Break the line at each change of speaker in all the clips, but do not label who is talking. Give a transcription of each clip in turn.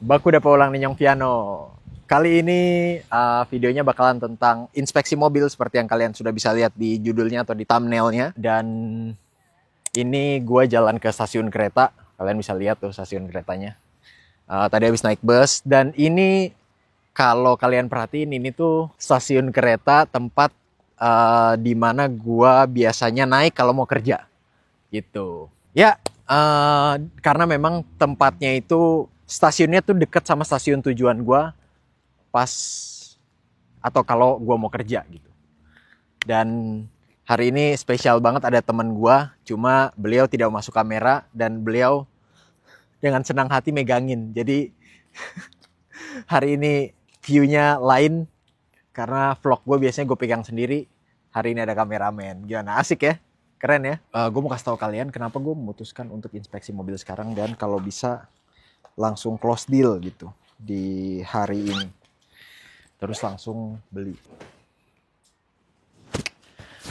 Baku dapat ulang Ninyong Piano. Kali ini videonya bakalan tentang inspeksi mobil seperti yang kalian sudah bisa lihat di judulnya atau di thumbnailnya. Dan ini gue jalan ke stasiun kereta. Kalian bisa lihat tuh stasiun keretanya. Tadi habis naik bus. Dan ini kalau kalian perhatiin ini tuh stasiun kereta tempat di mana gue biasanya naik kalau mau kerja. Gitu. Ya, karena memang tempatnya itu stasiunnya tuh deket sama stasiun tujuan gue pas atau kalau gue mau kerja gitu. Dan hari ini spesial banget ada teman gue, cuma beliau tidak masuk kamera dan beliau dengan senang hati megangin. Jadi hari ini view-nya lain karena vlog gue biasanya gue pegang sendiri. Hari ini ada kameramen. Gimana, asik ya? Keren ya? Gue mau kasih tahu kalian kenapa gue memutuskan untuk inspeksi mobil sekarang dan kalau bisa langsung close deal gitu di hari ini. Terus langsung beli.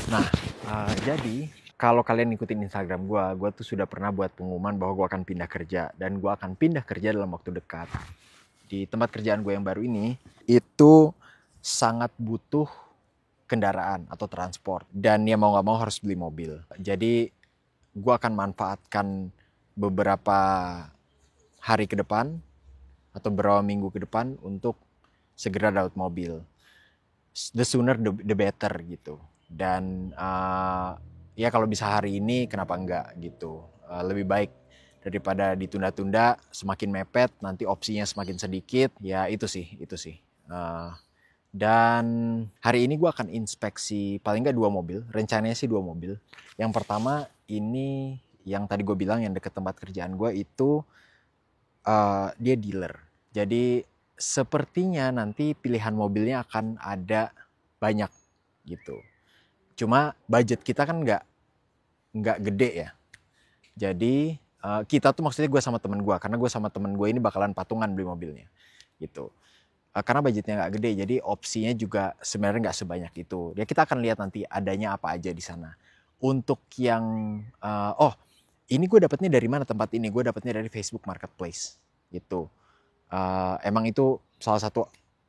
Nah, jadi kalau kalian ikutin Instagram gue tuh sudah pernah buat pengumuman bahwa gue akan pindah kerja. Dan gue akan pindah kerja dalam waktu dekat. Di tempat kerjaan gue yang baru ini, itu sangat butuh kendaraan atau transport. Dan ya mau gak mau harus beli mobil. Jadi gue akan manfaatkan beberapa hari ke depan atau beberapa minggu ke depan untuk segera dapat mobil. The sooner the better gitu. Dan ya kalau bisa hari ini kenapa enggak gitu. Lebih baik daripada ditunda-tunda, semakin mepet, nanti opsinya semakin sedikit. Ya itu sih. Dan hari ini gue akan inspeksi paling nggak 2 mobil. Rencananya sih 2 mobil. Yang pertama ini yang tadi gue bilang yang deket tempat kerjaan gue itu dia dealer. Jadi sepertinya nanti pilihan mobilnya akan ada banyak gitu. Cuma budget kita kan nggak gede ya. Jadi kita tuh maksudnya gue sama temen gue, karena gue sama temen gue ini bakalan patungan beli mobilnya gitu. Karena budgetnya nggak gede, jadi opsinya juga sebenarnya nggak sebanyak itu. Ya kita akan lihat nanti adanya apa aja di sana. Untuk yang ini gue dapetnya dari mana tempat ini? Gue dapetnya dari Facebook Marketplace gitu. Emang itu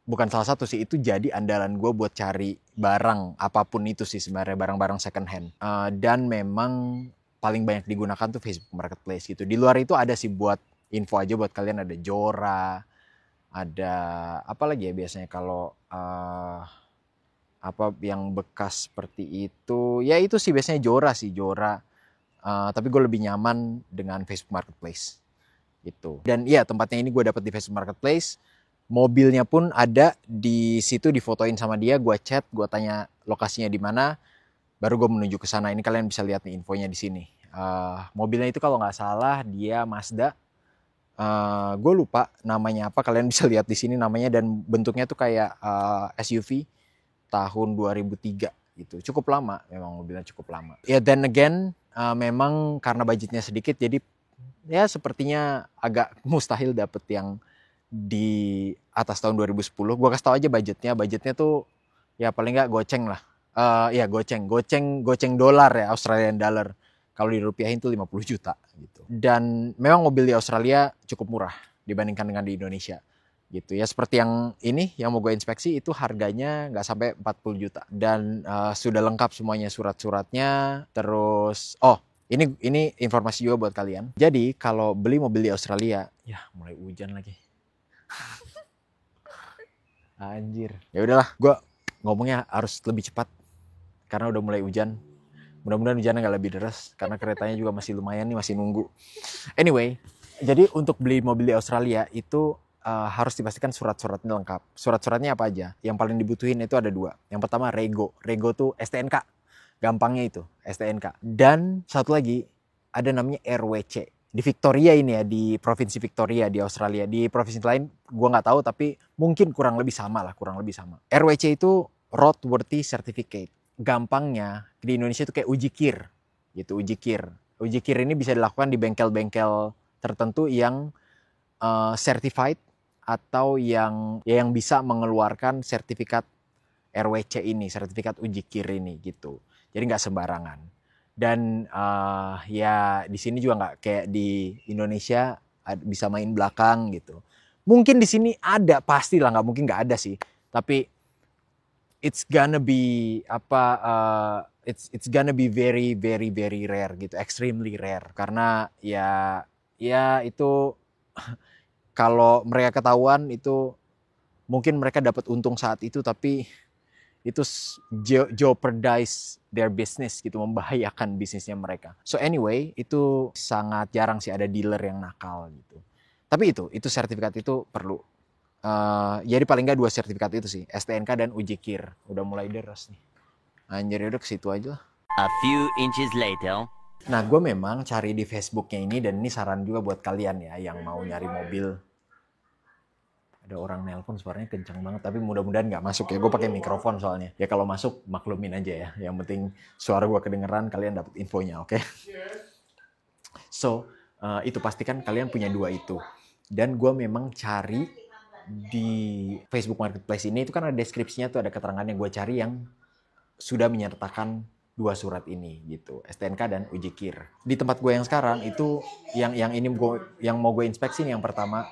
bukan salah satu sih, itu jadi andalan gue buat cari barang apapun itu sih sebenarnya, barang-barang second hand. Dan memang paling banyak digunakan tuh Facebook Marketplace gitu. Di luar itu ada sih buat info aja buat kalian, ada Jora, ada apa lagi ya biasanya kalau apa yang bekas seperti itu. Ya itu sih biasanya Jora. Tapi gue lebih nyaman dengan Facebook Marketplace gitu. Dan iya tempatnya ini gue dapat di Facebook Marketplace. Mobilnya pun ada di situ, difotoin sama dia, gue chat, gue tanya lokasinya di mana, baru gue menuju ke sana. Ini kalian bisa lihat nih infonya di sini. Mobilnya itu kalau nggak salah dia Mazda. Gue lupa namanya apa, kalian bisa lihat di sini namanya, dan bentuknya tuh kayak SUV tahun 2003 gitu. Cukup lama, memang mobilnya cukup lama. Ya then again, memang karena budgetnya sedikit, jadi ya sepertinya agak mustahil dapet yang di atas tahun 2010. Gue kasih tau aja budgetnya tuh ya paling nggak goceng lah. Ya goceng dolar ya, Australian dollar. Kalau dirupiahin tuh 50 juta gitu. Dan memang mobil di Australia cukup murah dibandingkan dengan di Indonesia gitu ya. Seperti yang ini yang mau gue inspeksi itu harganya nggak sampai 40 juta dan sudah lengkap semuanya, surat-suratnya. Terus ini informasi juga buat kalian. Jadi kalau beli mobil di Australia, ya mulai hujan lagi. Anjir. Ya udahlah, gue ngomongnya harus lebih cepat karena udah mulai hujan. Mudah-mudahan hujannya nggak lebih deras karena keretanya juga masih lumayan nih, masih nunggu. Anyway, jadi untuk beli mobil di Australia itu harus dipastikan surat-suratnya lengkap. Surat-suratnya apa aja? Yang paling dibutuhin itu ada 2. Yang pertama Rego. Rego tuh STNK. Gampangnya itu STNK. Dan satu lagi ada namanya RWC. Di Victoria ini ya, di provinsi Victoria di Australia. Di provinsi lain gue nggak tahu, tapi mungkin kurang lebih sama. RWC itu Roadworthy Certificate. Gampangnya di Indonesia itu kayak uji kir gitu. Uji kir ini bisa dilakukan di bengkel-bengkel tertentu yang certified atau yang bisa mengeluarkan sertifikat RWC ini, sertifikat uji kir ini gitu. Jadi nggak sembarangan. Dan ya di sini juga nggak kayak di Indonesia bisa main belakang gitu. Mungkin di sini ada, pasti lah, nggak mungkin nggak ada sih. Tapi it's gonna be it's gonna be very very very rare gitu, extremely rare. Karena ya itu kalau mereka ketahuan itu mungkin mereka dapat untung saat itu, tapi itu jeopardize their business gitu, membahayakan bisnisnya mereka. So anyway, itu sangat jarang sih ada dealer yang nakal gitu. Tapi itu sertifikat itu perlu. Jadi paling nggak 2 sertifikat itu sih, STNK dan uji KIR. Udah mulai deras nih. Anjir, udah ke situ aja lah.
A few inches later.
Nah, gue memang cari di Facebooknya ini, dan ini saran juga buat kalian ya yang mau nyari mobil. Ada orang nelpon, suaranya kencang banget, tapi mudah-mudahan nggak masuk ya. Gue pakai mikrofon soalnya. Ya kalau masuk maklumin aja ya. Yang penting suara gue kedengeran, kalian dapat infonya, oke? So, itu pastikan kalian punya 2 itu. Dan gue memang cari di Facebook Marketplace ini, itu kan ada deskripsinya tuh, ada keterangan yang gue cari yang sudah menyertakan 2 surat ini gitu, STNK dan uji KIR. Di tempat gue yang sekarang itu yang mau gue inspeksi yang pertama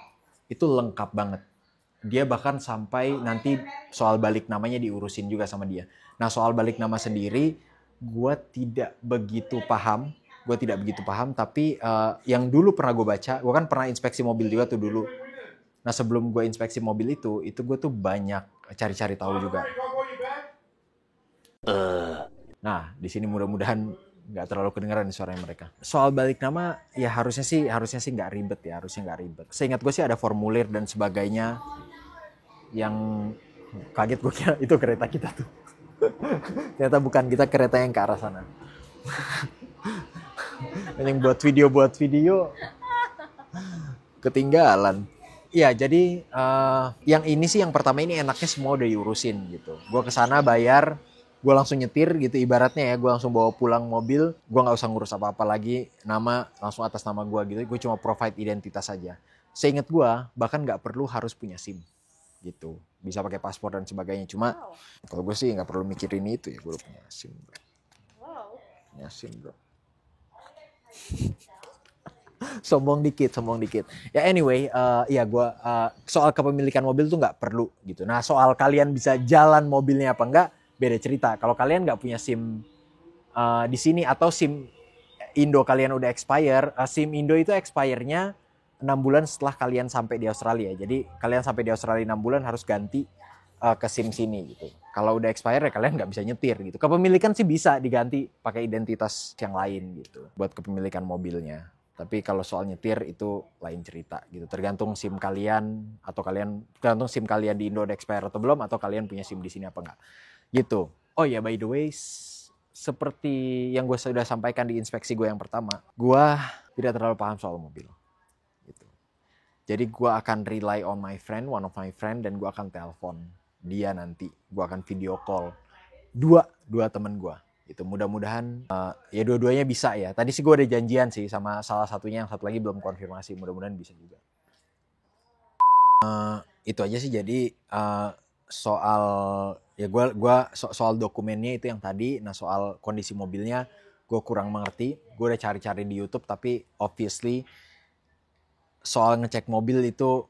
itu lengkap banget. Dia bahkan sampai nanti soal balik namanya diurusin juga sama dia. Nah, soal balik nama sendiri gue tidak begitu paham. Tapi yang dulu pernah gue baca, gue kan pernah inspeksi mobil juga tuh dulu. Nah, sebelum gue inspeksi mobil itu gue tuh banyak cari-cari tahu juga. Nah, di sini mudah-mudahan nggak terlalu kedengeran di suaranya mereka. Soal balik nama, ya harusnya sih nggak ribet ya, Seingat gue sih ada formulir dan sebagainya. Yang kaget gue kira itu kereta kita tuh. Ternyata bukan, kita kereta yang ke arah sana. Yang buat video ketinggalan. Ya, jadi yang ini sih, yang pertama ini enaknya semua udah diurusin gitu. Gue kesana bayar, gue langsung nyetir gitu ibaratnya ya. Gue langsung bawa pulang mobil, gue nggak usah ngurus apa-apa lagi. Nama langsung atas nama gue gitu. Gue cuma provide identitas saja. Seingat gue bahkan nggak perlu harus punya SIM gitu. Bisa pakai paspor dan sebagainya. Cuma kalau gue sih nggak perlu mikirin itu ya. Gue udah punya SIM. Punya SIM bro. sombong dikit. Ya anyway, soal kepemilikan mobil tuh nggak perlu gitu. Nah, soal kalian bisa jalan mobilnya apa enggak, beda cerita. Kalau kalian nggak punya SIM di sini, atau SIM Indo kalian udah expire, SIM Indo itu expire-nya 6 bulan setelah kalian sampai di Australia. Jadi kalian sampai di Australia 6 bulan harus ganti ke SIM sini gitu. Kalau udah expire ya kalian nggak bisa nyetir gitu. Kepemilikan sih bisa diganti pakai identitas yang lain gitu buat kepemilikan mobilnya. Tapi kalau soal nyetir itu lain cerita gitu. Tergantung SIM kalian, tergantung SIM kalian di Indo udah expire atau belum, atau kalian punya SIM di sini apa enggak. Gitu. Oh ya, by the way, seperti yang gue sudah sampaikan di inspeksi gue yang pertama, gue tidak terlalu paham soal mobil. Gitu. Jadi gue akan rely on my friend, one of my friend, dan gue akan telepon dia nanti. Gue akan video call dua temen gue. Itu mudah-mudahan ya dua-duanya bisa ya. Tadi sih gue ada janjian sih sama salah satunya, yang satu lagi belum konfirmasi. Mudah-mudahan bisa juga. Itu aja sih. Jadi soal ya soal dokumennya itu yang tadi. Nah, soal kondisi mobilnya gue kurang mengerti. Gue udah cari-cari di YouTube, tapi obviously soal ngecek mobil itu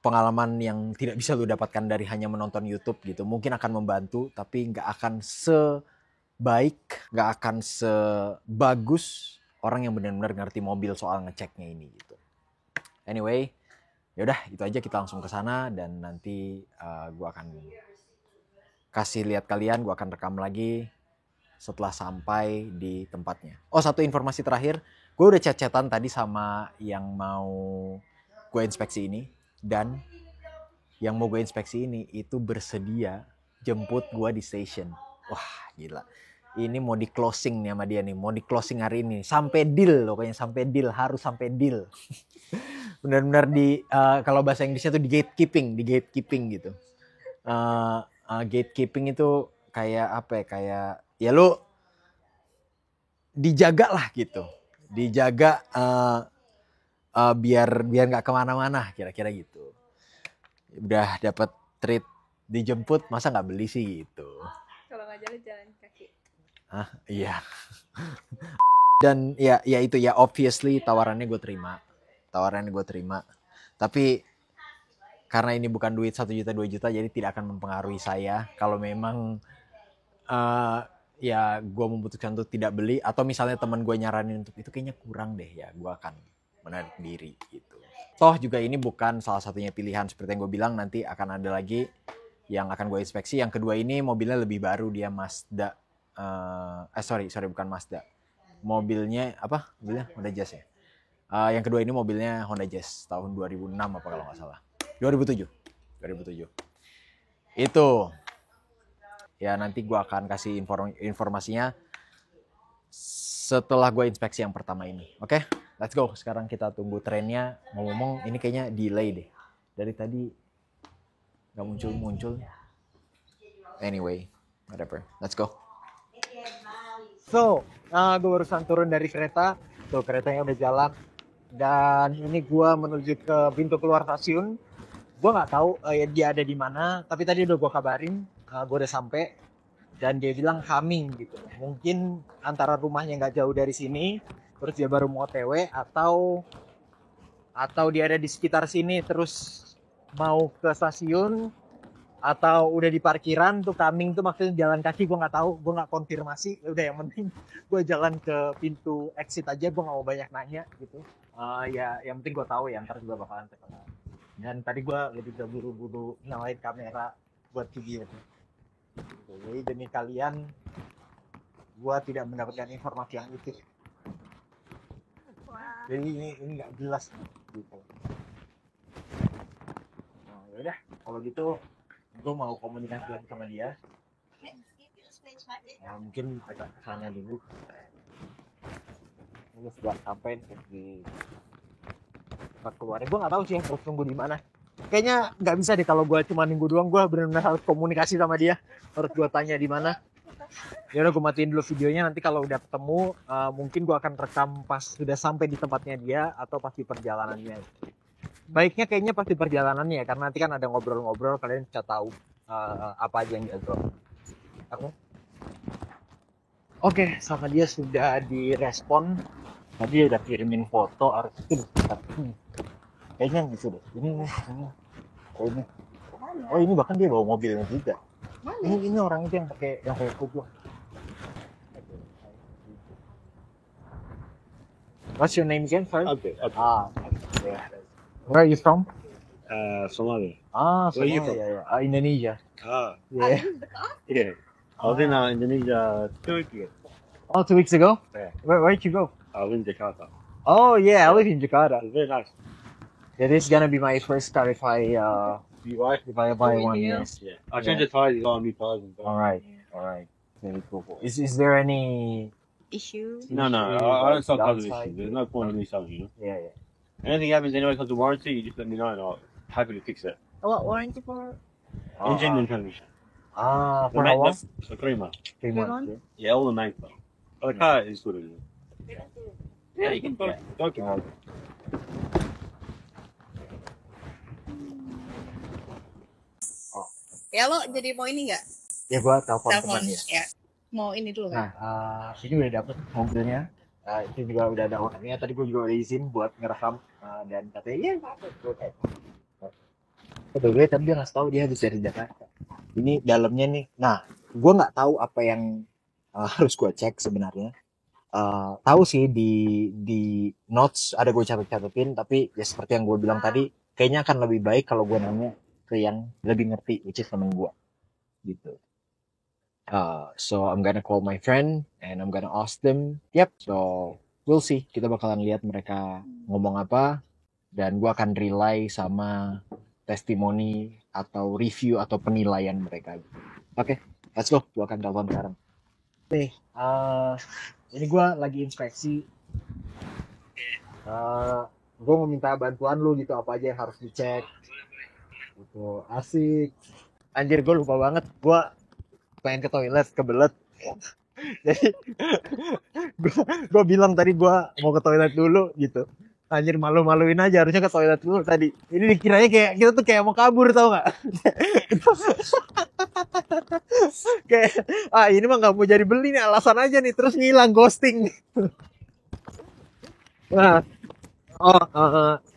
pengalaman yang tidak bisa lu dapatkan dari hanya menonton YouTube gitu. Mungkin akan membantu, tapi nggak akan sebaik, nggak akan sebagus orang yang benar-benar ngerti mobil soal ngeceknya ini gitu. Anyway, yaudah itu aja, kita langsung ke sana, dan nanti gue akan kasih lihat kalian, gue akan rekam lagi setelah sampai di tempatnya. Oh, satu informasi terakhir, gue udah chat-chatan tadi sama yang mau gue inspeksi ini. Dan yang mau gue inspeksi ini itu bersedia jemput gue di station. Wah, gila. Ini mau di closing nih sama dia nih. Mau di closing hari ini. Sampai deal, pokoknya sampai deal. Harus sampai deal. Benar-benar kalau bahasa Inggrisnya tuh di gatekeeping gitu. Gatekeeping itu kayak apa ya? Kayak ya lu dijaga lah gitu. Dijaga biar nggak kemana-mana, kira-kira gitu. Udah dapat treat dijemput, masa nggak beli sih gitu.
Kalau nggak jalan kaki.
Iya. Dan ya itu ya, obviously tawarannya gue terima. Tapi karena ini bukan duit 1 juta 2 juta, jadi tidak akan mempengaruhi saya. Kalau memang ya gue memutuskan untuk tidak beli, atau misalnya teman gue nyaranin untuk itu kayaknya kurang deh, ya gue akan menarik diri gitu. Toh juga ini bukan salah satunya pilihan, seperti yang gue bilang, nanti akan ada lagi yang akan gue inspeksi. Yang kedua ini mobilnya lebih baru, dia Mazda, sorry bukan Mazda, mobilnya apa? Mobilnya Honda Jazz ya. Yang kedua ini mobilnya Honda Jazz tahun 2006 apa kalau nggak salah, 2007. Itu ya nanti gue akan kasih informasinya setelah gue inspeksi yang pertama ini. Oke, let's go. Sekarang kita tunggu trennya. Ngomong-ngomong ini kayaknya delay deh. Dari tadi nggak muncul. Anyway, whatever. Let's go. So, gue barusan turun dari kereta. Tuh keretanya udah jalan. Dan ini gue menuju ke pintu keluar stasiun. Gue nggak tahu dia ada di mana. Tapi tadi udah gue kabarin. Gue udah sampai dan dia bilang coming gitu. Mungkin antara rumahnya nggak jauh dari sini, terus dia baru mau OTW, atau dia ada di sekitar sini terus mau ke stasiun, atau udah di parkiran. Tuh coming tuh maksudnya jalan kaki, gue nggak tahu, gue nggak konfirmasi. Udah, yang penting gue jalan ke pintu exit aja, gue nggak mau banyak nanya gitu. Ya yang penting gue tahu ya, ntar juga bakalan terkenal. Dan tadi gue lebih buru-buru nyalain kamera buat video. Jadi demi kalian, gue tidak mendapatkan informasi yang utuh. Jadi ini nggak jelas gitu. Nah, yaudah, kalau gitu gue mau komunikasi lagi sama dia. Ya, mungkin agak kesana dulu. Ini sudah sampai di tempat keluarnya. Gue nggak tahu sih harus tunggu di mana. Kayaknya nggak bisa deh kalau gue cuma nunggu doang. Gue benar-benar harus komunikasi sama dia. Harus gue tanya di mana. Ya udah, gue matiin dulu videonya. Nanti kalau udah ketemu, mungkin gue akan rekam pas sudah sampai di tempatnya dia atau pas di perjalanannya. Baiknya kayaknya pas di perjalanannya ya, karena nanti kan ada ngobrol-ngobrol, kalian bisa tahu apa aja yang dia tahu. Oke, sama dia sudah direspon. Tadi udah kirimin foto, harus itu kayaknya gitu deh. Ini. Oh, ini bahkan dia bawa mobilnya juga. Ini orang itu yang pakai kupluk. What's your name again? Sorry.
Okay.
Yeah. Where are you from?
Somalia.
Where
are you from?
Yeah. Indonesia. Yeah.
Yeah. I was in Indonesia 2 weeks ago.
Oh, 2 weeks ago?
Yeah.
Where did you go?
I was in Jakarta.
Oh, yeah, I live in Jakarta.
It was very nice.
Yeah, this is gonna be my first car if I buy one.
Yeah.
Yes.
Yeah. I changed the tires, got new tires and stuff.
All right. Very cool. Is there any?
Issue.
No, I don't sell cars with issues. There's no point in me selling, you know.
Yeah.
Anything happens anyway comes to warranty, you just let me know and I'll happy to fix it.
What warranty for?
Engine and transmission.
For how long?
For 3 months.
3
3
months.
months?
Yeah, all the main stuff. But the car is good. Isn't it?
Yeah, you can go.
Okay.
Ya lo jadi mau ini nggak?
Ya gua telepon
Telepon
teman ya.
ya. Mau ini dulu
Nah,
kan?
ini udah dapet mobilnya. Itu juga udah ada orangnya. Tadi gue juga udah izin buat ngerekam dan katanya iya. Betul, tapi dia nggak tahu dia habis dari Jakarta. Ini dalamnya nih. Nah, gue nggak tahu apa yang harus gue cek sebenarnya. Tahu sih di notes ada gue catetin, tapi ya seperti yang gue bilang tadi, kayaknya akan lebih baik kalau gue nanya ke yang lebih ngerti, which is temen gue, gitu. So I'm gonna call my friend and I'm gonna ask them. Yep. So we'll see. Kita bakalan lihat mereka ngomong apa, dan gue akan rely sama testimoni atau review atau penilaian mereka. Oke, let's go. Gue akan telepon sekarang. Nih, ini gue lagi inspeksi. Gue mau minta bantuan lu gitu, apa aja yang harus dicek. Gitu, asik. Anjir, gue lupa banget. Gue pengen ke toilet, kebelet. Jadi gue bilang tadi gue mau ke toilet dulu gitu. Anjir, malu-maluin aja, harusnya ke toilet dulu tadi. Ini dikiranya kayak kita tuh kayak mau kabur, tau gak? Kayak ini mah gak mau jadi beli nih, alasan aja nih, terus ngilang, ghosting. Nah,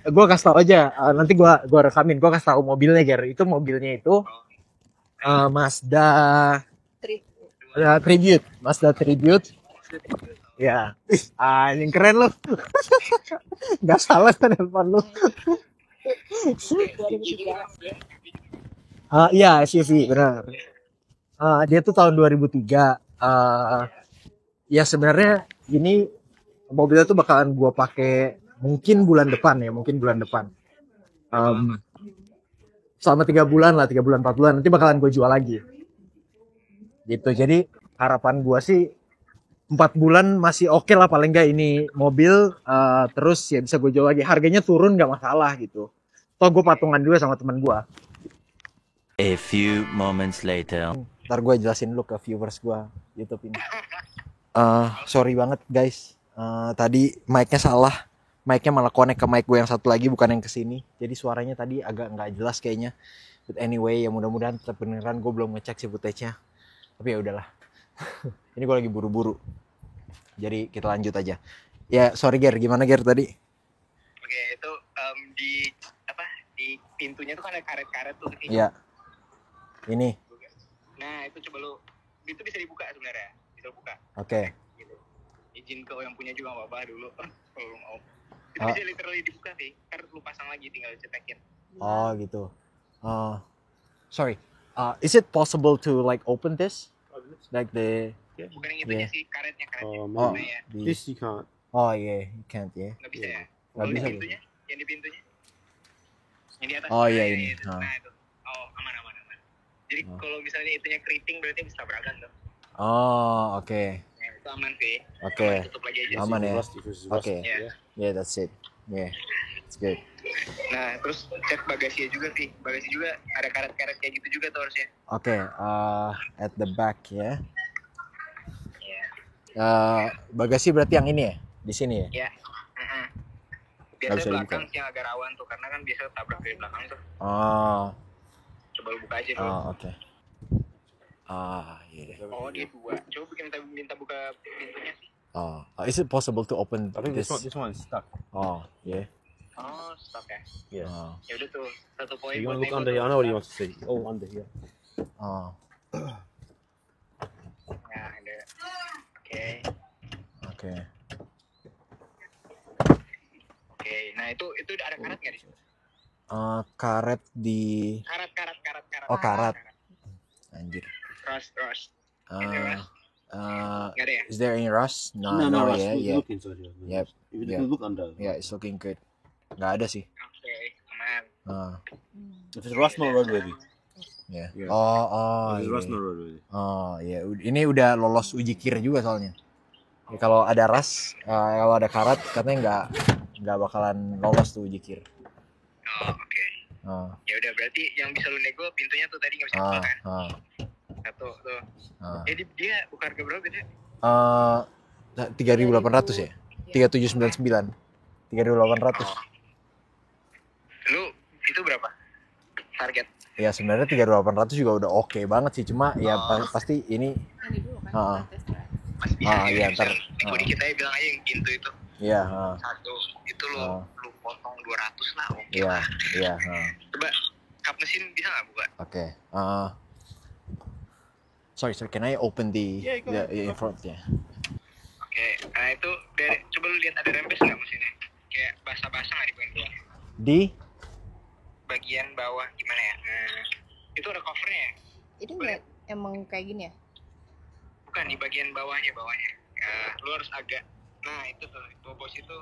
Gue kasih tau aja. Nanti gue rekamin. Gue kasih tau mobilnya, Ger. Itu mobilnya itu Mazda Tribute. Mazda Tribute. Ya. Anjing keren lu. Gak salah kan handphone lu. Iya, SUV, benar. Dia tuh tahun 2003. Ya sebenarnya ini mobilnya tuh bakalan gua pakai mungkin bulan depan. Selama 3 bulan lah, 3 bulan 4 bulan nanti bakalan gue jual lagi. Gitu. Jadi harapan gua sih 4 bulan masih oke lah paling nggak ini mobil, terus ya bisa gue jual lagi. Harganya turun nggak masalah gitu. Toh gue patungan juga sama teman gue.
A few moments later.
Ntar gue jelasin dulu ke viewers gue YouTube ini. Sorry banget guys. Tadi mic-nya salah. Mic-nya malah connect ke mic gue yang satu lagi, bukan yang kesini. Jadi suaranya tadi agak nggak jelas kayaknya. But anyway, ya mudah-mudahan tetap beneran. Gue belum ngecek sih footage-nya. Tapi ya udahlah. Ini gue lagi buru-buru. Jadi kita lanjut aja. Ya sorry Ger, gimana Ger tadi?
Oke, itu di pintunya tuh kan ada karet-karet tuh.
Iya. Ini.
Nah itu coba lu, itu bisa dibuka sebenarnya, bisa buka.
Oke.
Gitu. Izin ke yang punya juga nggak apa-apa dulu kalau lu mau. Itu
Oh.
bisa literally dibuka sih, ntar lu pasang lagi tinggal cetekin.
Oh gitu. Sorry. Is it possible to like open this? Like the
Bukan yang itunya
Yeah.
sih, karetnya.
oh
Nah, ya.
This you can't.
oh yeah, you can't ya.
Nggak bisa ya?
Nggak
Kalau di
bisa.
pintunya, yang di pintunya, yang di atas.
Oh, iya,
Nah,
ini.
itu. Nah itu. Oh aman. Jadi
Oh.
kalau misalnya itunya keriting berarti bisa tabrakan tuh.
Oh oke.
Nah, itu aman sih.
Oke.
Aman, tutup lagi aja.
Aman ya.
Rusty, if it's
Oke.
rusty,
Yeah.
yeah.
Yeah, that's it. Yeah, it's good.
Nah terus cek bagasinya juga sih. Bagasi juga ada karet-karet kayak gitu juga tuh harusnya.
Oke. At the back ya.
Iya.
Bagasi berarti yang ini ya, di sini ya.
Ya.
Nggak bisa
Biasanya
dibuka.
belakang sih yang agak rawan tuh karena kan biasa tabrak dari belakang tuh.
Oh,
Coba lu buka aja dulu.
oke. Iya.
Oh dia dua. Coba minta buka pintunya sih.
Is it possible to open
I think
this?
this one is stuck.
Oh, yeah.
Oh stop ya.
Yeah.
Ya udah tuh satu
So
poin.
you want to
buat
look
nego
under
tuh.
here? I know what you want to say. Oh, under here.
Nah ada. Oke.
Oke.
Oke. Nah itu ada karet nggak di situ?
Karet di.
Karet.
Oh, karet. Anjir.
Rust. Nggak ada ya?
Is there any rust? No,
Russ,
yeah.
look inside here.
Yep.
If you
Yep.
look under.
Yeah, it's looking good. Nggak ada sih.
Oke. Aman.
If it's rust, no roadworthy.
Yeah.
Yeah.
Oh,
If it's rust,
iya.
no roadworthy.
Oh, iya. Ini udah lolos uji kir juga soalnya. Ya, kalau ada ras, kalau ada karat, katanya nggak bakalan lolos tuh uji kir.
Oh oke. Ya udah berarti yang bisa lu nego pintunya tuh tadi nggak bisa buka kan? Satu tuh. Jadi dia buka harga berapa beda?
3.800 ya? 3.799. 3.800.
Lu itu berapa? Target?
Ya sebenarnya 3.800 juga udah oke banget sih, cuma ya pasti ini.
Ini dulu kan. Tes drive.
Masih bisa
Iya, ntar.
nego di kita ya bilang aja yang pintu itu.
Iya,
Satu. Itu lu potong 200 lah. Oke
iya,
lah.
iya.
Coba kap mesin bisa nggak buka?
Oke. Sorry, can I open the
Yeah, go ahead.
in front ya?
Oke. Nah itu dari coba lu lihat ada rembes nggak mesinnya? Kayak basah-basah nggak di bagian bawah?
Di
Bagian bawah gimana ya? Nah itu ada covernya ya?
Itu nggak emang kayak gini ya?
Bukan di bagian bawahnya. Lu harus agak. Nah itu tuh bos itu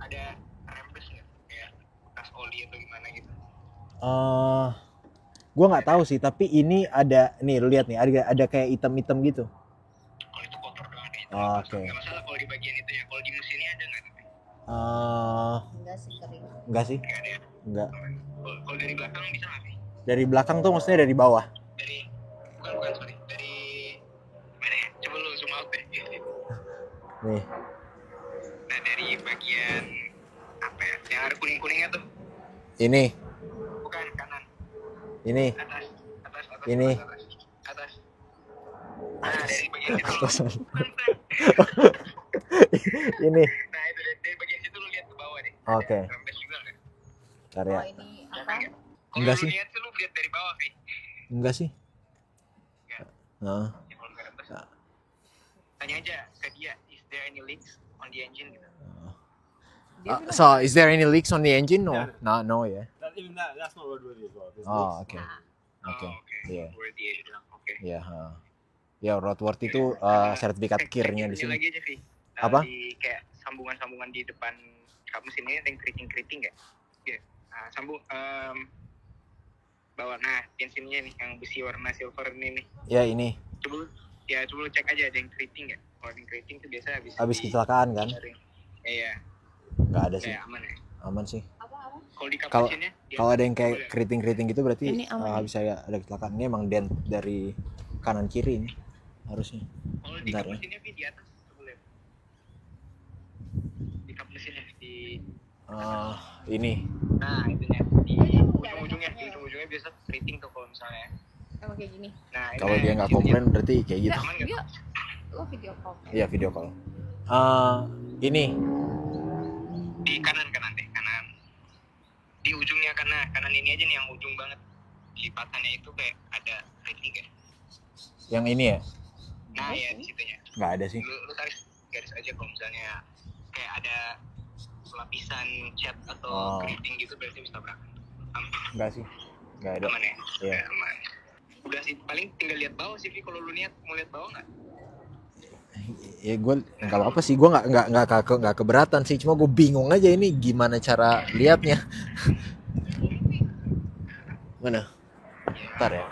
ada rembes nggak? Kayak bekas oli atau gimana gitu?
Gue nggak tahu sih, tapi ini ada nih, lu lihat nih, ada kayak item-item gitu.
Kalau itu kotor doang deh.
Oke.
Nggak masalah kalau di bagian itu ya. Kalau di mesinnya ada nggak?
Enggak sih kering.
Enggak sih,
Nggak ada ya.
enggak.
Kalau dari belakang bisa nggak sih?
Dari belakang tuh maksudnya dari bawah.
Dari bukan sorry dari mana ya? Coba lu zoom out deh.
Nih,
Nah dari bagian apa ya? Yang ada kuning-kuningnya tuh.
ini,
Bukan kanan.
ini,
Atas.
Ini.
Atas. Nah dari bagian situ lu.
Atas.
Bukan, bukan.
ini.
Nah itu dari bagian situ lu lihat ke bawah.
Oke.
Rembes juga nggak?
Ntar ya.
Oh ini apa?
Kalau
Enggak
lu
sih.
lihat tuh lu lihat dari bawah sih.
Enggak sih.
Enggak.
Nah.
Ya, kalau nggak rembes. Tanya aja ke dia, is there any leaks on the engine gitu.
Dia bilang,
So, is there any leaks on the engine? No.
Yeah.
No, yeah.
Even that's not roadworthy as well. There's
Oh,
leaks.
oke.
nah,
Oke.
Oke.
Iya.
Worthy ya, dia bilang. Oke.
Iya, ya roadworthy itu sertifikat kirnya di
Ini
sini.
lagi aja sih.
Apa?
Di kayak sambungan-sambungan di depan kap mesinnya yang keriting-keriting nggak? Ya. Nah, sambung bawah. Nah, bensinnya nih yang besi warna silver ini nih.
Ya ini
Coba lu cek aja ada yang keriting nggak? Kalau ada yang keriting tuh biasa
habis kecelakaan kan?
Iya.
Nggak ada sih.
Kayak aman ya.
Aman sih.
apa?
Kalau di kap
Kalau-
mesinnya dia
Kalau ada yang kayak
boleh.
keriting-keriting gitu berarti
Ini aman nih.
habis saya ada kecelakaan. Ini emang dent dari kanan kiri ini harusnya.
Kalau di
Bentar
kap
ya.
mesinnya Vi, di atas coba lihat. Di kap mesinnya di
Ini
nah itunya di
Iya,
ujung-ujungnya biasa keriting tuh kalau misalnya.
Emang kayak gini.
Nah, ini
kalau dia nggak
di situ
komplain berarti kayak gitu.
Enggak,
Aman nggak?
dia lo video call.
Iya video call. Ini
di kanan deh, kanan. Di ujungnya kanan ini aja nih yang ujung banget. Di patannya itu kayak ada keriting kan.
yang ini ya
Nah, ya di situnya.
nggak ada sih.
Lu tarik garis aja kalau misalnya kayak ada lapisan cat atau
Oh.
keriting gitu berarti bisa tabrakan.
Nggak sih. Nggak ada.
Aman ya?
Iya.
Aman. Udah sih, paling tinggal lihat bawah sih, Vi. Kalau lu niat mau lihat bawah nggak?
Ya gue nggak apa sih. Gue nggak keberatan sih. Cuma gue bingung aja ini gimana cara liatnya. Mana? Ntar ya.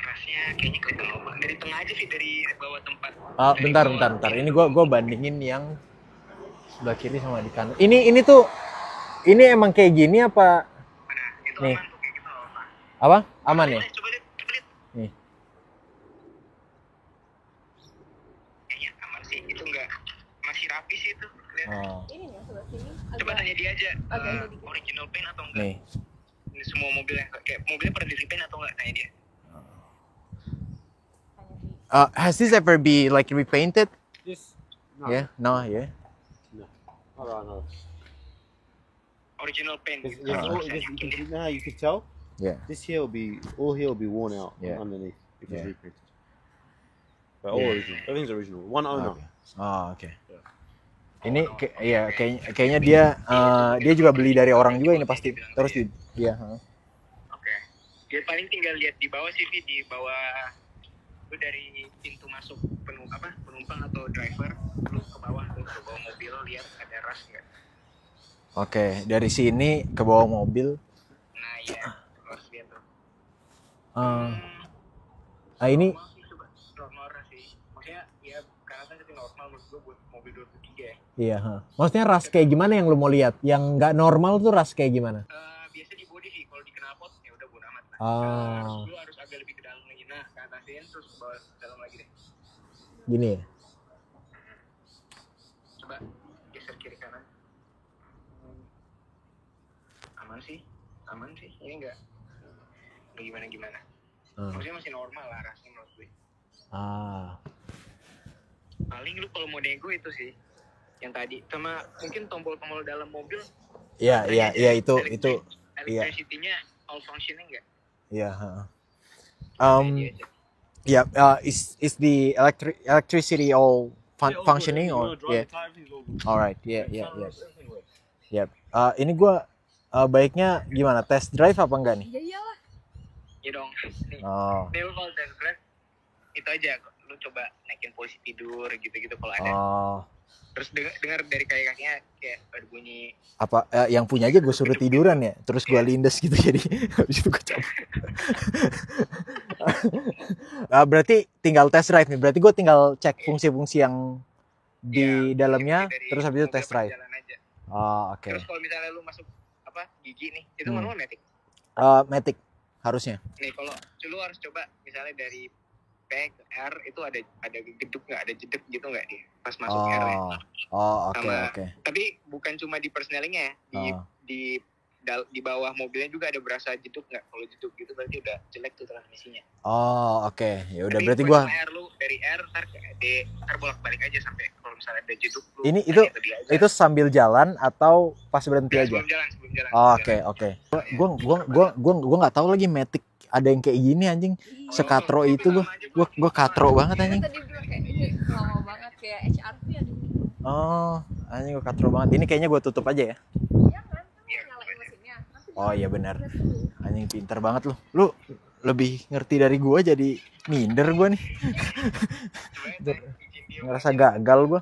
Rasnya kayaknya kelihatan lubang. Dari tengah aja sih, dari bawah tempat.
Bentar. Ini gue bandingin yang sebelah kiri sama di kanan. Ini tuh emang kayak gini apa?
Mana? Itu
Nih.
aman tuh kayak gitu apa?
Apa? Aman ya?
Coba lihat.
Nih.
Kayaknya aman sih, itu enggak masih rapi sih itu. Lihat.
Oh,
Ini nih sebelah sini.
Coba tanya dia aja,
agak ini dikit.
original paint atau enggak?
nih.
Ini semua mobilnya kayak mobilnya pernah di repaint atau enggak? Tanya dia.
Tanya di
Has this ever be like repainted?
This.
Yeah. No. Yeah.
I don't know.
Original paint.
Because
Gitu.
you know how you could tell?
Yeah.
This here will be worn out
Yeah.
underneath if
Yeah.
it's reprinted. But all
Yeah.
original. Everything's original. One owner.
Okay. Oh, oke. Ini kayaknya dia juga beli dari orang juga ini pasti. Terus dia.
Oke. Dia paling tinggal lihat di bawah sih, Vi, di bawah lu dari pintu masuk penumpang atau driver, lu ke bawah mobil lihat ada ras enggak?
Oke, dari sini ke bawah mobil.
Nah, iya. Harus lihat tuh.
Ini
Normal sih, coba normal ras sih. Maksudnya ya karena kan jadi normal menurut gua buat mobil 2003 ya.
iya. Maksudnya ras kayak gimana yang lu mau lihat? Yang nggak normal tuh ras kayak gimana?
Biasa di body sih, kalau di knalpot ya udah bodo amat lah.
Ah.
Lu harus agak lebih ke dalam lagi. Nah, ke atasin terus ke bawah ke dalam lagi deh.
Gini ya.
Coba geser kiri kanan. Aman sih. Ini enggak gimana. Maksudnya masih normal lah rasanya menurut gue. Paling lu kalau mau nego itu sih yang tadi sama mungkin tombol-tombol dalam mobil.
Iya, itu. Iya.
Electricity-nya all functioning enggak?
Iya,
Dia aja.
Is the electricity all functioning
You
or
know,
yeah?
drive, everything's all good.
Alright, yeah.
Everything works.
Yep. Ini gua baiknya gimana? Test drive apa enggak nih?
Ya iyalah.
Ya dong. Nih,
Oh.
nih lu kalau test drive itu aja lu coba naikin posisi tidur gitu-gitu kalau ada.
Oh.
Terus dengar dari kakinya kayak ada bunyi.
Apa yang punya aja gue suruh tiduran ya, terus gue lindes gitu jadi habis itu gue cabut. Berarti tinggal test drive nih, berarti gue tinggal cek fungsi-fungsi yang di dalamnya, terus habis itu test drive. Oh, oke.
Terus kalau misalnya lu masuk gigi nih, itu
Hmm.
manual matic.
Matic harusnya.
Nih kalau lu harus coba misalnya dari P ke R itu ada geduk nggak, ada jedek gitu nggak dia pas masuk R ya.
Oh, oke.
Sama- Tapi bukan cuma di persnelingnya ya,
Oh.
di di bawah mobilnya juga ada berasa jeduk nggak? Kalau jeduk gitu berarti udah jelek tuh transmisinya.
Oh, oke. Ya udah
Tapi
berarti
buat
gua
air lu dari air ntar bolak-balik aja sampai kalau misalnya ada jeduk lu.
ini
tanya ke dia aja.
itu sambil jalan atau pas berhenti
Ya,
aja?
sebelum jalan.
Oh, oke. Gua nggak tahu lagi Matic ada yang kayak gini anjing. Sekatro itu gua katro banget anjing.
Tadi bilang kayak ini lama banget kayak HRV ada.
Oh, anjing gua katro banget. Ini kayaknya gua tutup aja ya.
Jangan, nyalain mesinnya. Nanti
Oh iya benar.
lihat dulu.
Anjing pinter banget lu. Lu lebih ngerti dari gua jadi minder gua nih. Ngerasa gagal gua.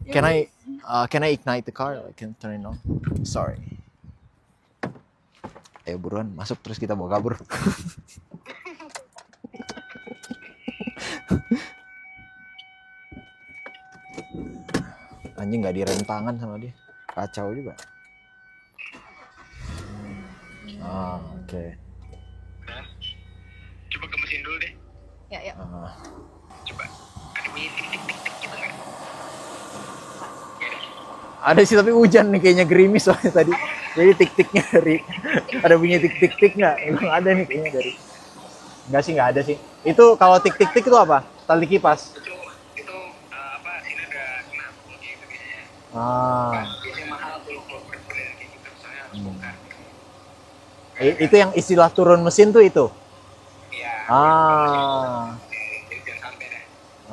Can I ignite the car? I can turn it on. Sorry. Ayo buruan masuk terus kita bawa kabur. Anjing nggak direm tangan sama dia. Kacau juga. Oke.
Nah, coba ke mesin dulu deh.
Ya.
Coba. Ada bunyi tik-tik-tik gitu nggak?
Ada sih tapi hujan nih kayaknya gerimis soalnya tadi. Jadi tik-tiknya dari ada bunyi tik-tik-tik nggak? Emang ada nih kayaknya dari. Nggak ada sih. Itu kalau tik-tik-tik itu apa? Tali kipas.
Itu apa? Ini ada kena bunyi itu biasanya. Biasanya mahal tuh kalau bener-bener kayak gitu. Soalnya harus bongkar.
Itu yang istilah turun mesin tuh itu.
Iya. Jadi jangan sampai deh.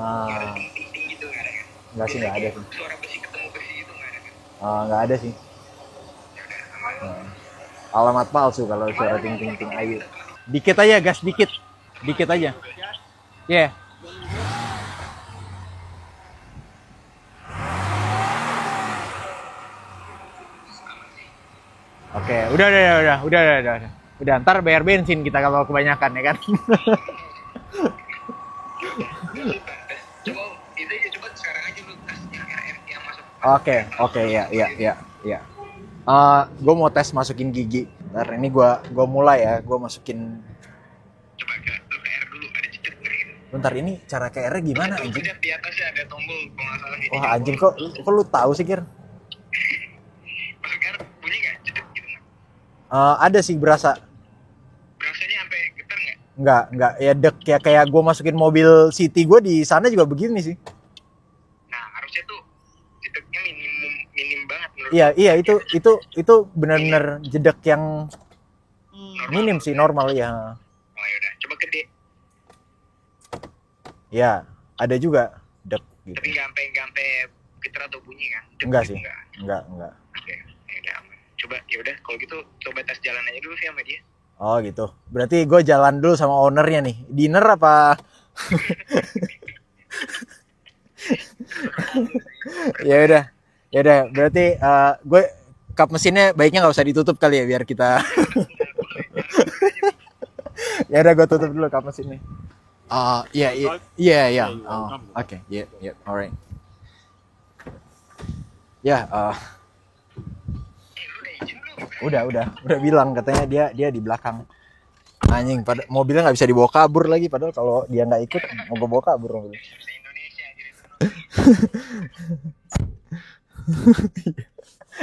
Ada ting-ting gitu nggak ada kan?
Nggak ada sih.
Suara besi ketemu besi itu nggak ada kan?
Nggak ada sih.
Ya udah aman.
Alamat palsu kalau suara ting-ting-ting ayu. Dikit aja gas dikit. Dikit aja. Yeah. Oke, udah. Ntar bayar bensin kita kalau kebanyakan ya kan.
Coba itu aja coba sekarang aja lu tes yang RR yang masuk.
Oke, ya. Gue mau tes masukin gigi. Ntar ini gue mulai ya, gue masukin.
Coba lu ke R dulu ada cicit ngeri.
Bentar ini cara ke R gimana
Tuh,
anjing?
lihat di atasnya ada tombol kalau nggak salah ini.
Wah anjing kok lu tahu sih Kir?
Masuk R bunyi nggak? Cedek gitu nggak?
Ada sih berasa.
Berasanya sampai getar nggak?
Enggak ya dek ya kayak gue masukin mobil city gue di sana juga begini sih.
Nah harusnya tuh jedeknya minim banget menurut.
Iya itu benar-benar jedek yang minim sih normal ya.
Oh ya udah coba gede.
Ya ada juga dek gitu.
Tapi nggak sampai getar atau bunyi kan? Dek
Enggak
gitu
sih.
nggak?
Enggak.
Oke ya udah aman. Coba ya udah kalau gitu coba tes jalan aja dulu sih sama dia.
Oh gitu. Berarti gue jalan dulu sama ownernya nih. Dinner apa? Ya udah. Berarti gue kap mesinnya baiknya nggak usah ditutup kali ya biar kita. Ya udah gue tutup dulu kap mesinnya. Iya. Oke. Alright. Ya.
Lu udah izin belum?
Udah bilang katanya dia di belakang. Anjing, mobilnya nggak bisa dibawa kabur lagi padahal kalau dia nggak ikut mau gue bawa kabur mobilnya.
Bahasa Indonesia aja itu.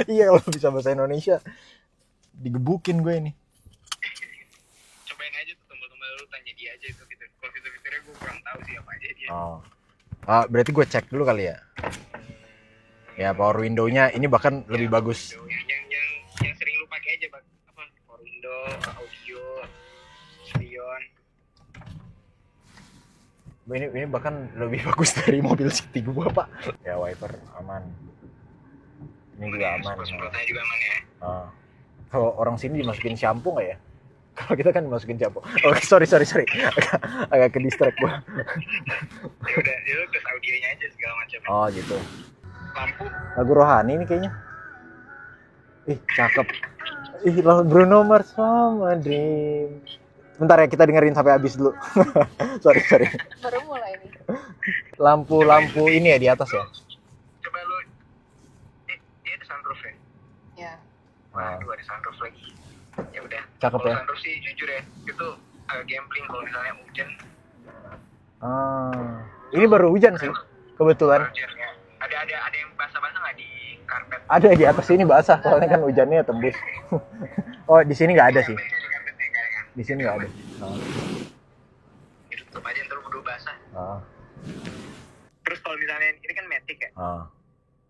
Iya kalau bisa bahasa Indonesia digebukin gue ini.
Cobain aja tuh tombol-tombol lu tanya dia aja itu gitu. Kalau fitur-fiturnya gue kurang tahu sih apa aja dia.
Berarti gue cek dulu kali ya. Ya power window-nya ini bahkan lebih bagus.
Yang sering lu pakai aja bang. Apa power window, audio, spion.
Ini bahkan lebih bagus dari mobil City gue pak. Ya wiper aman. Ini juga aman.
Semprotnya juga aman ya.
Kalau orang sini dimasukin shampoo nggak ya? Kalau kita kan dimasukin shampoo. Oh sorry. Agak ke distract gue.
Ya udah, lu tes audionya aja segala macam.
Oh gitu.
Lampu.
Lagu rohani nih kayaknya. Ih cakep. Bruno Mars sama Dream. Bentar ya kita dengerin sampai habis dulu. sorry.
Baru mulai nih.
Lampu ini ya di atas ya.
Coba lu. Dia ada sunroof ya.
Ya.
Waduh ada sunroof lagi. Ya udah.
Cakep
Kalau
ya.
sunroof sih jujur ya, itu agak gambling kalau misalnya hujan.
Ini baru hujan sih kebetulan.
Hujan ya. Ada yang basah-basah nggak di karpet
Ada di atas sini basah, soalnya kan hujannya tembus. Oh, di sini nggak ada sih. Di sini nggak ada.
Itu tutup aja ntar berdua basah.
Ah.
Terus kalau misalnya ini kan Matic ya,
Ah.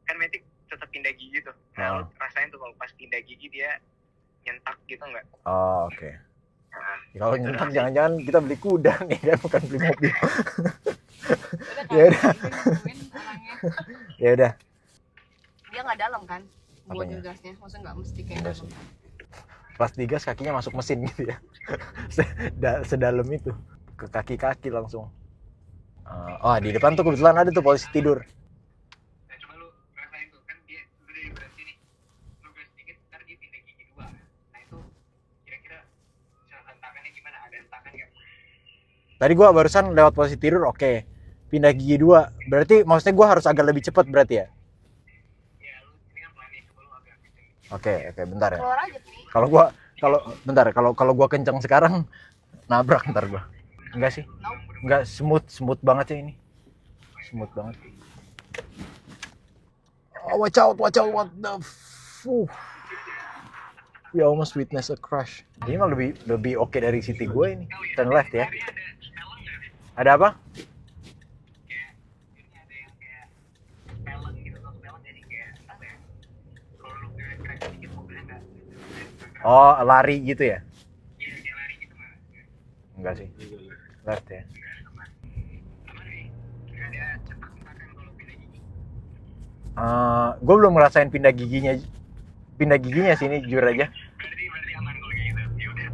kan Matic tetap pindah gigi tuh. Nah, lu rasain tuh kalau pas pindah gigi dia nyentak gitu nggak?
Oh, oke.
Nah,
Ya, kalau nyentak jangan-jangan kita beli kuda nih kan, bukan beli mobil.
Udah kan,
Ya udah.
ini nungguin orangnya.
Ya udah.
Dia nggak dalam kan? Buat
Apanya?
ngegasnya, maksudnya nggak mesti kayak
Enggak
dalam.
sih. Pas digas kakinya masuk mesin gitu ya. Sedalam itu. Ke kaki-kaki langsung. Oh, di depan tuh kebetulan ada tuh polisi tidur.
nah coba lu rasain tuh kan dia udah dari berhenti nih, lu gas sedikit ntar dia pindah gigi dua. Nah itu kira-kira cara hentakannya gimana? Ada hentakan nggak?
Tadi gua barusan lewat posisi tidur, oke. Pindah gigi 2. Berarti maksudnya gua harus agak lebih cepat berarti ya?
Ya lu ini kan pelan nih, coba lu agak kenceng.
Oke, bentar ya.
Keluar aja nih.
Kalau gua kencang sekarang nabrak ntar gua. Enggak sih. Enggak, smooth banget sih ini. Smooth banget. Oh, watch out, what the We almost witness a crash. Ini mah lebih oke dari City gue ini. Turn left ya. Ada apa?
Kayak ini ada yang kayak peleng gitu, atau peleng jadi kayak apa ya? Kalau lu gerak sedikit mobilnya nggak
Oh, lari gitu ya?
iya kayak lari gitu mah.
Enggak sih. Left ya.
Aman nih, nggak ada cetak-cetakan kalau pindah gigi.
Gue belum ngerasain pindah giginya sih, ini jujur aja.
Berarti aman kalau kayak gitu. Ya udah.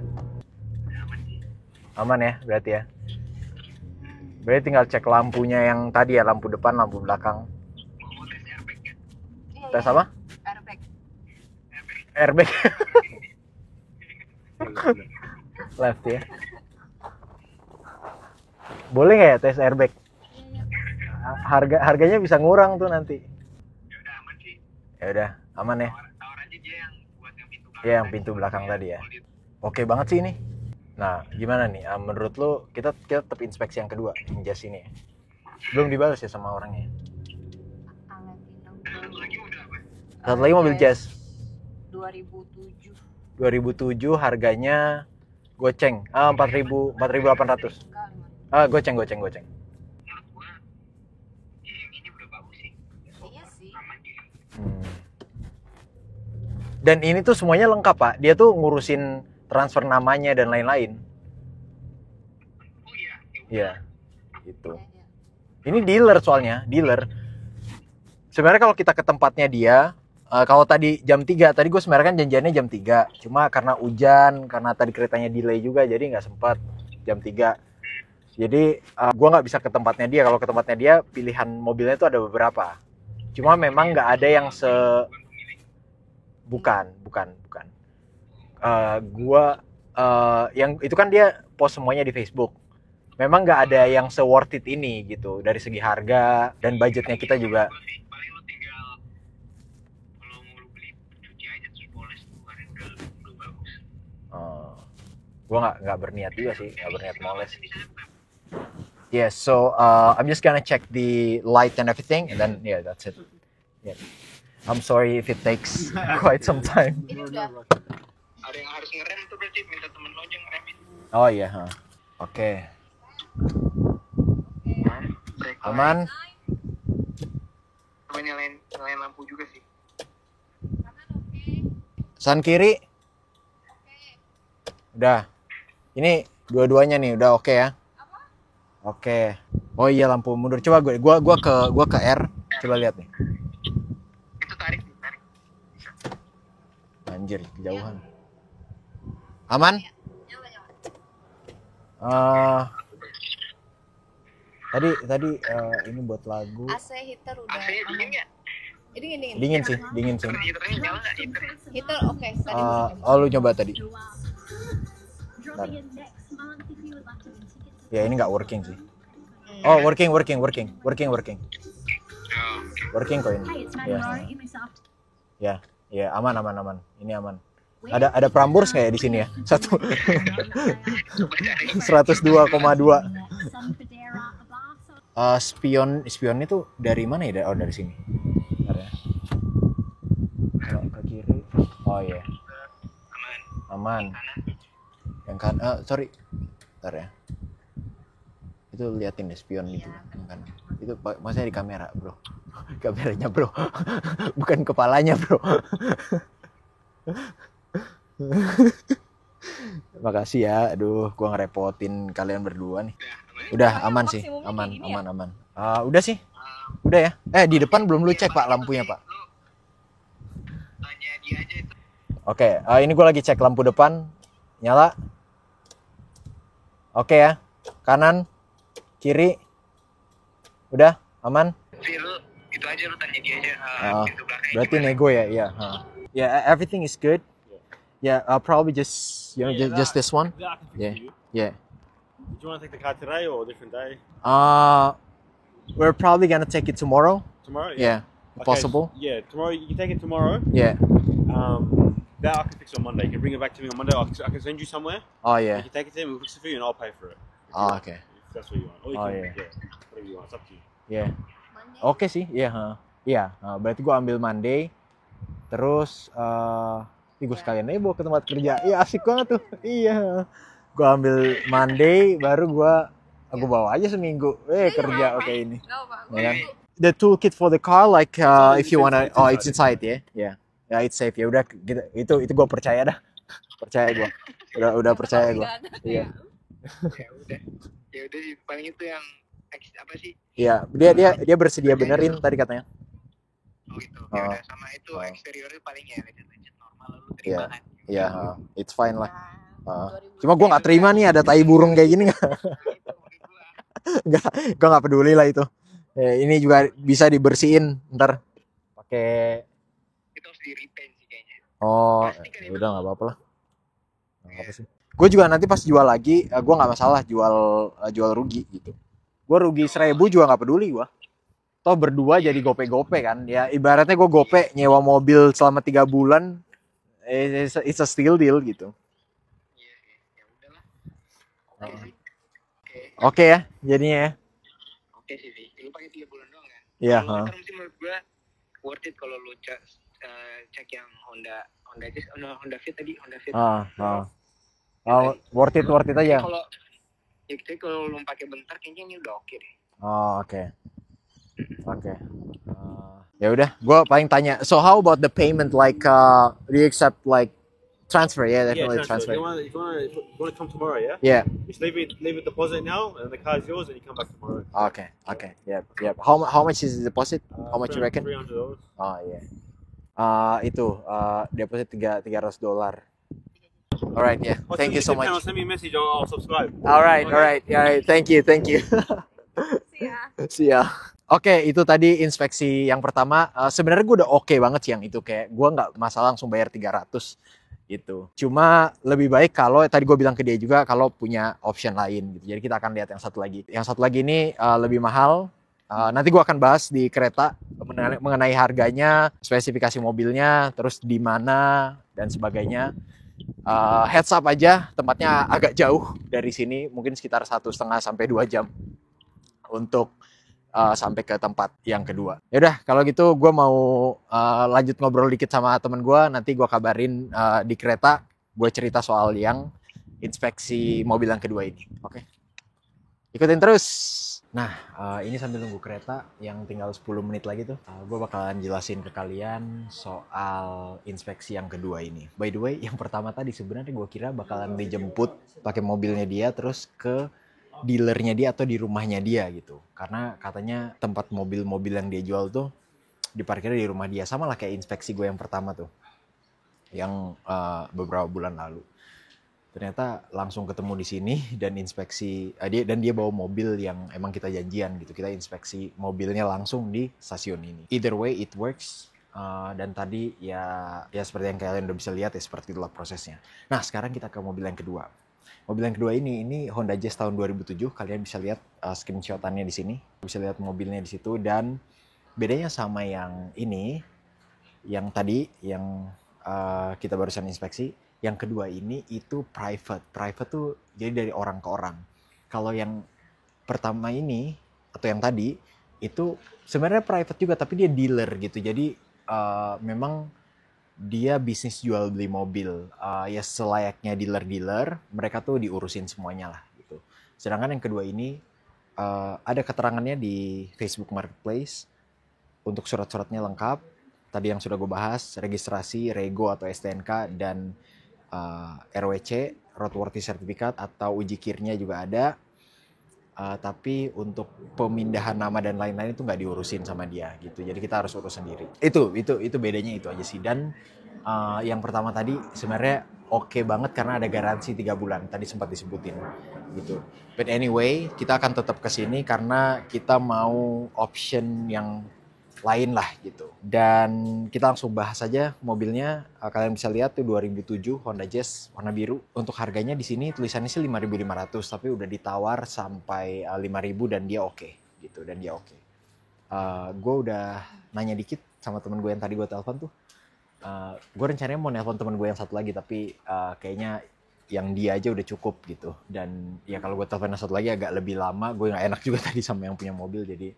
Aman sih.
Aman ya berarti ya. Berarti tinggal cek lampunya yang tadi ya, lampu depan, lampu belakang.
Mau tes airbag ya?
Iya,
Tes
iya.
apa?
Airbag.
Airbag. Left ya. Boleh nggak ya tes airbag? Harganya bisa ngurang tuh nanti.
Ya udah aman sih.
Ya udah, aman ya.
Tawar aja dia yang buat yang pintu belakang.
Iya, yang pintu belakang tadi ya. Oke banget sih ini. Nah, gimana nih? Menurut lo kita tetap inspeksi yang kedua, yang jas ini ya? Belum dibalas ya sama orangnya.
Satu lagi udah apa?
Satu lagi mobil jazz.
2007.
2007 harganya goceng. 4.800.
Enggak,
Goceng.
Menurut gua yang ini udah bagus sih.
iya sih.
Aman sih.
Dan ini tuh semuanya lengkap, Pak. Dia tuh ngurusin transfer namanya dan lain-lain.
Oh iya.
Iya. Gitu.
Iya, iya.
Ini dealer soalnya, dealer. Sebenarnya kalau kita ke tempatnya dia, kalau tadi jam 3, tadi gue sebenarnya kan janjiannya jam 3. Cuma karena hujan, karena tadi keretanya delay juga, jadi nggak sempat jam 3. Jadi gue nggak bisa ke tempatnya dia. Kalau ke tempatnya dia, pilihan mobilnya itu ada beberapa. Cuma memang nggak ada yang bukan. Yang itu kan dia post semuanya di Facebook. Memang nggak ada yang se-worth it ini gitu, dari segi harga dan budgetnya kita juga.
Paling lu tinggal kalau mau lu beli cuci aja terus poles keluarin udah bagus.
Gue nggak berniat juga sih, nggak berniat moles.
Di sana bukan?
Yeah, so I'm just gonna check the light and everything, and then yeah, that's it. Yeah. I'm sorry if it takes quite some time.
Ini udah.
Ada yang harus ngerem tuh berarti minta temen lo aja ngeremin.
Oh iya, huh. Oke. Aman.
Coba nyalain lampu juga sih.
San kiri. Udah. Ini dua-duanya nih, udah oke ya. Oke. Oh iya, lampu mundur. Coba gua ke R. Coba lihat nih.
Itu tarik.
Anjir, kejauhan. Aman? Tadi ini buat lagu.
AC heater udah.
AC dingin nggak?
Dingin.
Dingin sih.
Heaternya nyala nggak?
Heater oke. Tadi
Lu coba tadi. Bentar. Ya ini nggak working sih. Oh, working. Working kok ini. Ya, aman. Ini aman. Ada Prambors kayak di sini ya. 102,2. Spion itu dari mana ya? Oh, dari sini. Bentar ya. Oh iya,
Aman.
aman.
Kanan.
Yang kan, sorry, bentar ya. Itu liatin deh spion gitu yang kan. Itu maksudnya di kamera bro. Kameranya bro. Bukan kepalanya bro. Makasih ya, aduh gua ngerepotin kalian berdua nih. Udah aman sih,
maksimumnya
aman
kayak gini
aman aman. Udah sih, udah ya. Di depan belum lu cek pak lampunya pak.
Lu tanya dia aja itu.
Oke, ini gue lagi cek lampu depan, nyala. Oke ya, kanan, kiri, udah aman.
Lu itu aja, lu tanya dia aja. Pintu belakangnya
Berarti
gimana.
nego ya, iya. Yeah, everything is good. Yeah, probably just just this one.
That I can fix
Yeah.
for you.
Yeah.
Do you want to take the car today or a different day?
We're probably gonna take it tomorrow.
Tomorrow?
Yeah, if
Okay,
possible.
Yeah, tomorrow. You can take it tomorrow.
Yeah.
That I can fix on Monday. You can bring it back to me on Monday. I can send you somewhere.
Oh
You
yeah.
can take it to me, we'll fix it for you, and I'll pay for it. If you
Oh,
want.
okay.
If that's what you want. Or you
Oh,
can,
yeah.
whatever you want. It's up to you.
Yeah.
Monday.
Oke sih, iya. Iya, berarti gue ambil Monday. Terus, gue sekalian aja bawa ke tempat kerja. Iya asik banget tuh. Iya. Gue ambil Monday, baru gue bawa aja seminggu. Kerja oke ini.
Gak apa.
Ya kan? The toolkit for the car, like if you wanna, it's inside ya. Yeah. Ya, it's safe ya. Udah, gitu, itu gue percaya dah. Percaya gue. Udah percaya gue. Iya.
Ya udah sih, paling itu yang apa sih?
Iya, dia bersedia benerin tadi katanya.
Oh gitu. Ya udah, sama itu eksteriornya paling ya legit normal, lu terima kan.
Iya, it's fine lah. Cuma gue nggak terima nih ada tai burung kayak gini nggak. Gue nggak peduli lah itu. Ini juga bisa dibersihin ntar pakai.
Itu harus di repaint sih kayaknya.
Oh,
Plastik kan itu.
udah nggak apa-apa lah. Nggak apa sih. Gue juga nanti pas jual lagi, gue nggak masalah jual rugi gitu. Gue rugi 1.000 juga nggak peduli gue. Toh berdua jadi gope-gope kan. Ya ibaratnya gue gope nyewa mobil selama 3 bulan, it's a steal deal gitu.
Iya, ya udahlah. Oke sih.
Oke ya, jadinya ya.
Oke sih, Vi. Lu pakai 3 bulan doang kan?
Iya.
Kalau term sih menurut gua worth it kalau lu cek yang Honda Fit tadi, Honda Fit.
Worth it aja.
Kalau ya kita kalau lu pakai bentar kayaknya ini udah oke deh.
Oke. Ya udah, gue paling tanya. So how about the payment? Like, do you accept like transfer? Yeah, definitely transfer.
If you want to come tomorrow, yeah?
Yeah.
Just leave it deposit now, and the car's yours, and you come back tomorrow.
Okay. Yep. How much is the deposit? How much you reckon?
$300.
Oh yeah. Itu deposit $300. Alright, yeah. Thank you so much.
Send me a message. I'll subscribe.
Alright. Yeah, thank you. See ya. Oke, itu tadi inspeksi yang pertama. Sebenarnya gue udah oke banget sih yang itu, kayak gue nggak masalah langsung bayar 300 gitu. Cuma lebih baik kalau tadi gue bilang ke dia juga kalau punya option lain gitu. Jadi kita akan lihat yang satu lagi. Yang satu lagi ini lebih mahal. Nanti gue akan bahas di kereta mengenai harganya, spesifikasi mobilnya, terus di mana dan sebagainya. Heads up aja, tempatnya agak jauh dari sini, mungkin sekitar 1,5 sampai 2 jam untuk sampai ke tempat yang kedua. Yaudah, kalau gitu gue mau lanjut ngobrol dikit sama temen gue. Nanti gue kabarin di kereta, gue cerita soal yang inspeksi mobil yang kedua ini. Oke? Ikutin terus. Nah, ini sambil nunggu kereta yang tinggal 10 menit lagi tuh. Gue bakalan jelasin ke kalian soal inspeksi yang kedua ini. By the way, yang pertama tadi sebenarnya gue kira bakalan dijemput pakai mobilnya dia terus ke dealernya dia atau di rumahnya dia gitu. Karena katanya tempat mobil-mobil yang dia jual tuh diparkirnya di rumah dia. Sama lah kayak inspeksi gue yang pertama tuh. Yang beberapa bulan lalu. Ternyata langsung ketemu di sini dan inspeksi dia bawa mobil yang emang kita janjian gitu. Kita inspeksi mobilnya langsung di stasiun ini. Either way it works. Dan tadi ya seperti yang kalian udah bisa lihat ya, seperti itulah prosesnya. Nah, sekarang kita ke mobil yang kedua. Mobil yang kedua ini Honda Jazz tahun 2007. Kalian bisa lihat screenshotannya di sini. Bisa lihat mobilnya di situ, dan bedanya sama yang ini, yang tadi yang kita barusan inspeksi. Yang kedua ini itu private. Private tuh jadi dari orang ke orang. Kalau yang pertama ini atau yang tadi itu sebenarnya private juga, tapi dia dealer gitu. Jadi memang dia bisnis jual beli mobil. Ya selayaknya dealer-dealer, mereka tuh diurusin semuanya lah gitu. Sedangkan yang kedua ini ada keterangannya di Facebook Marketplace untuk surat-suratnya lengkap. Tadi yang sudah gue bahas, registrasi, rego atau STNK, dan RWC, roadworthy certificate atau uji kirnya juga ada. Tapi untuk pemindahan nama dan lain-lain itu nggak diurusin sama dia gitu. Jadi kita harus urus sendiri. Itu bedanya itu aja sih. Dan yang pertama tadi sebenarnya oke banget karena ada garansi 3 bulan. Tadi sempat disebutin gitu. But anyway, kita akan tetap ke sini karena kita mau option yang lain lah gitu. Dan kita langsung bahas aja mobilnya. Kalian bisa lihat tuh 2007 Honda Jazz warna biru. Untuk harganya di sini tulisannya sih 5.500, tapi udah ditawar sampai 5.000 dan dia oke gitu. Dan dia oke. Gue udah nanya dikit sama temen gue yang tadi gue telepon tuh. Gue rencananya mau nelpon temen gue yang satu lagi, tapi kayaknya yang dia aja udah cukup gitu. Dan ya kalau gue telepon yang satu lagi agak lebih lama, gue nggak enak juga tadi sama yang punya mobil, jadi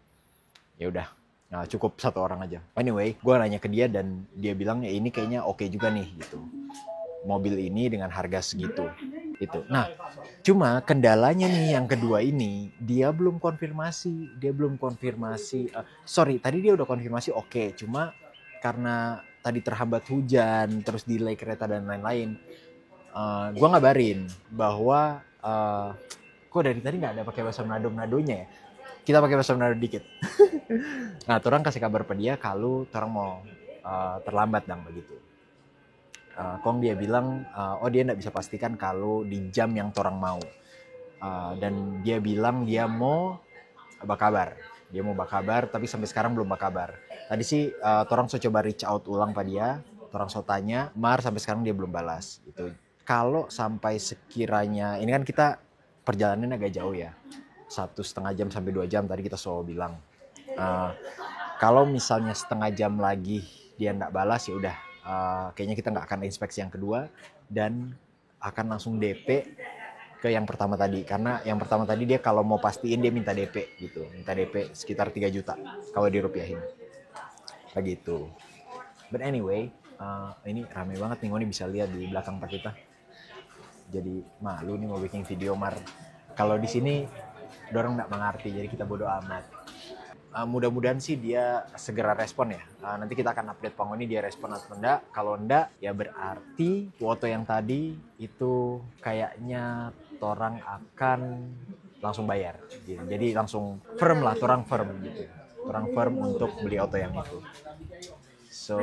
ya udah. Nah, cukup satu orang aja. Anyway, gue nanya ke dia dan dia bilang ya ini kayaknya oke juga nih gitu. Mobil ini dengan harga segitu. Itu. Nah, cuma kendalanya nih yang kedua ini, dia belum konfirmasi. Sorry, tadi dia udah konfirmasi oke. Cuma karena tadi terhambat hujan, terus delay kereta dan lain-lain, gue ngabarin bahwa kok dari tadi nggak ada pakai bahasa Manado-Manadonya ya. Kita pakai bahasa Manado dikit. Nah, orang kasih kabar ke dia kalau orang mau terlambat dong begitu. Kong dia bilang, dia nggak bisa pastikan kalau di jam yang orang mau. Dan dia bilang dia mau bakabar. Dia mau bakabar, tapi sampai sekarang belum bakabar. Tadi sih orang coba reach out ulang pada dia. Orang tanya, sampai sekarang dia belum balas. Gitu. Kalau sampai sekiranya, ini kan kita perjalanannya agak jauh ya. 1,5 jam sampai 2 jam tadi kita selalu bilang. Kalau misalnya setengah jam lagi dia nggak balas ya udah, kayaknya kita nggak akan inspeksi yang kedua dan akan langsung DP ke yang pertama tadi. Karena yang pertama tadi dia kalau mau pastiin dia minta DP gitu, minta DP sekitar 3 juta kalau dirupiahin, kayak gitu. But anyway, ini ramai banget nih, Ngoni bisa lihat di belakang pak kita. Jadi malu nih mau bikin video kalau di sini dorong nggak mengerti, jadi kita bodo amat. Mudah-mudahan sih dia segera respon ya. Nanti kita akan update Pangoni dia respon atau enggak. Kalau enggak ya berarti foto yang tadi itu kayaknya orang akan langsung bayar gitu. Jadi langsung firm lah, orang firm gitu. Orang firm untuk beli auto yang itu. So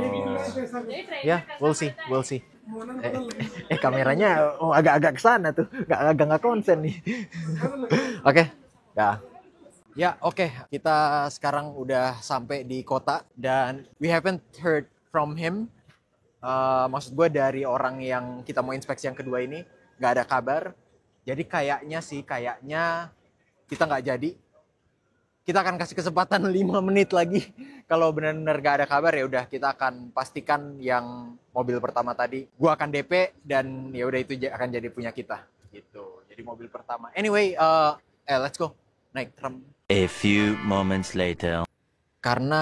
ya, we'll see. Kameranya agak-agak kesana tuh, agak konsen nih. Oke. Ya, oke. Kita sekarang udah sampai di kota dan we haven't heard from him. Maksud gue dari orang yang kita mau inspeksi yang kedua ini nggak ada kabar. Jadi kayaknya kita nggak jadi. Kita akan kasih kesempatan 5 menit lagi. Kalau benar-benar nggak ada kabar ya udah kita akan pastikan yang mobil pertama tadi. Gue akan DP dan ya udah itu akan jadi punya kita. Gitu. Jadi mobil pertama. Anyway, let's go. Naik tram.
A few moments later.
Karena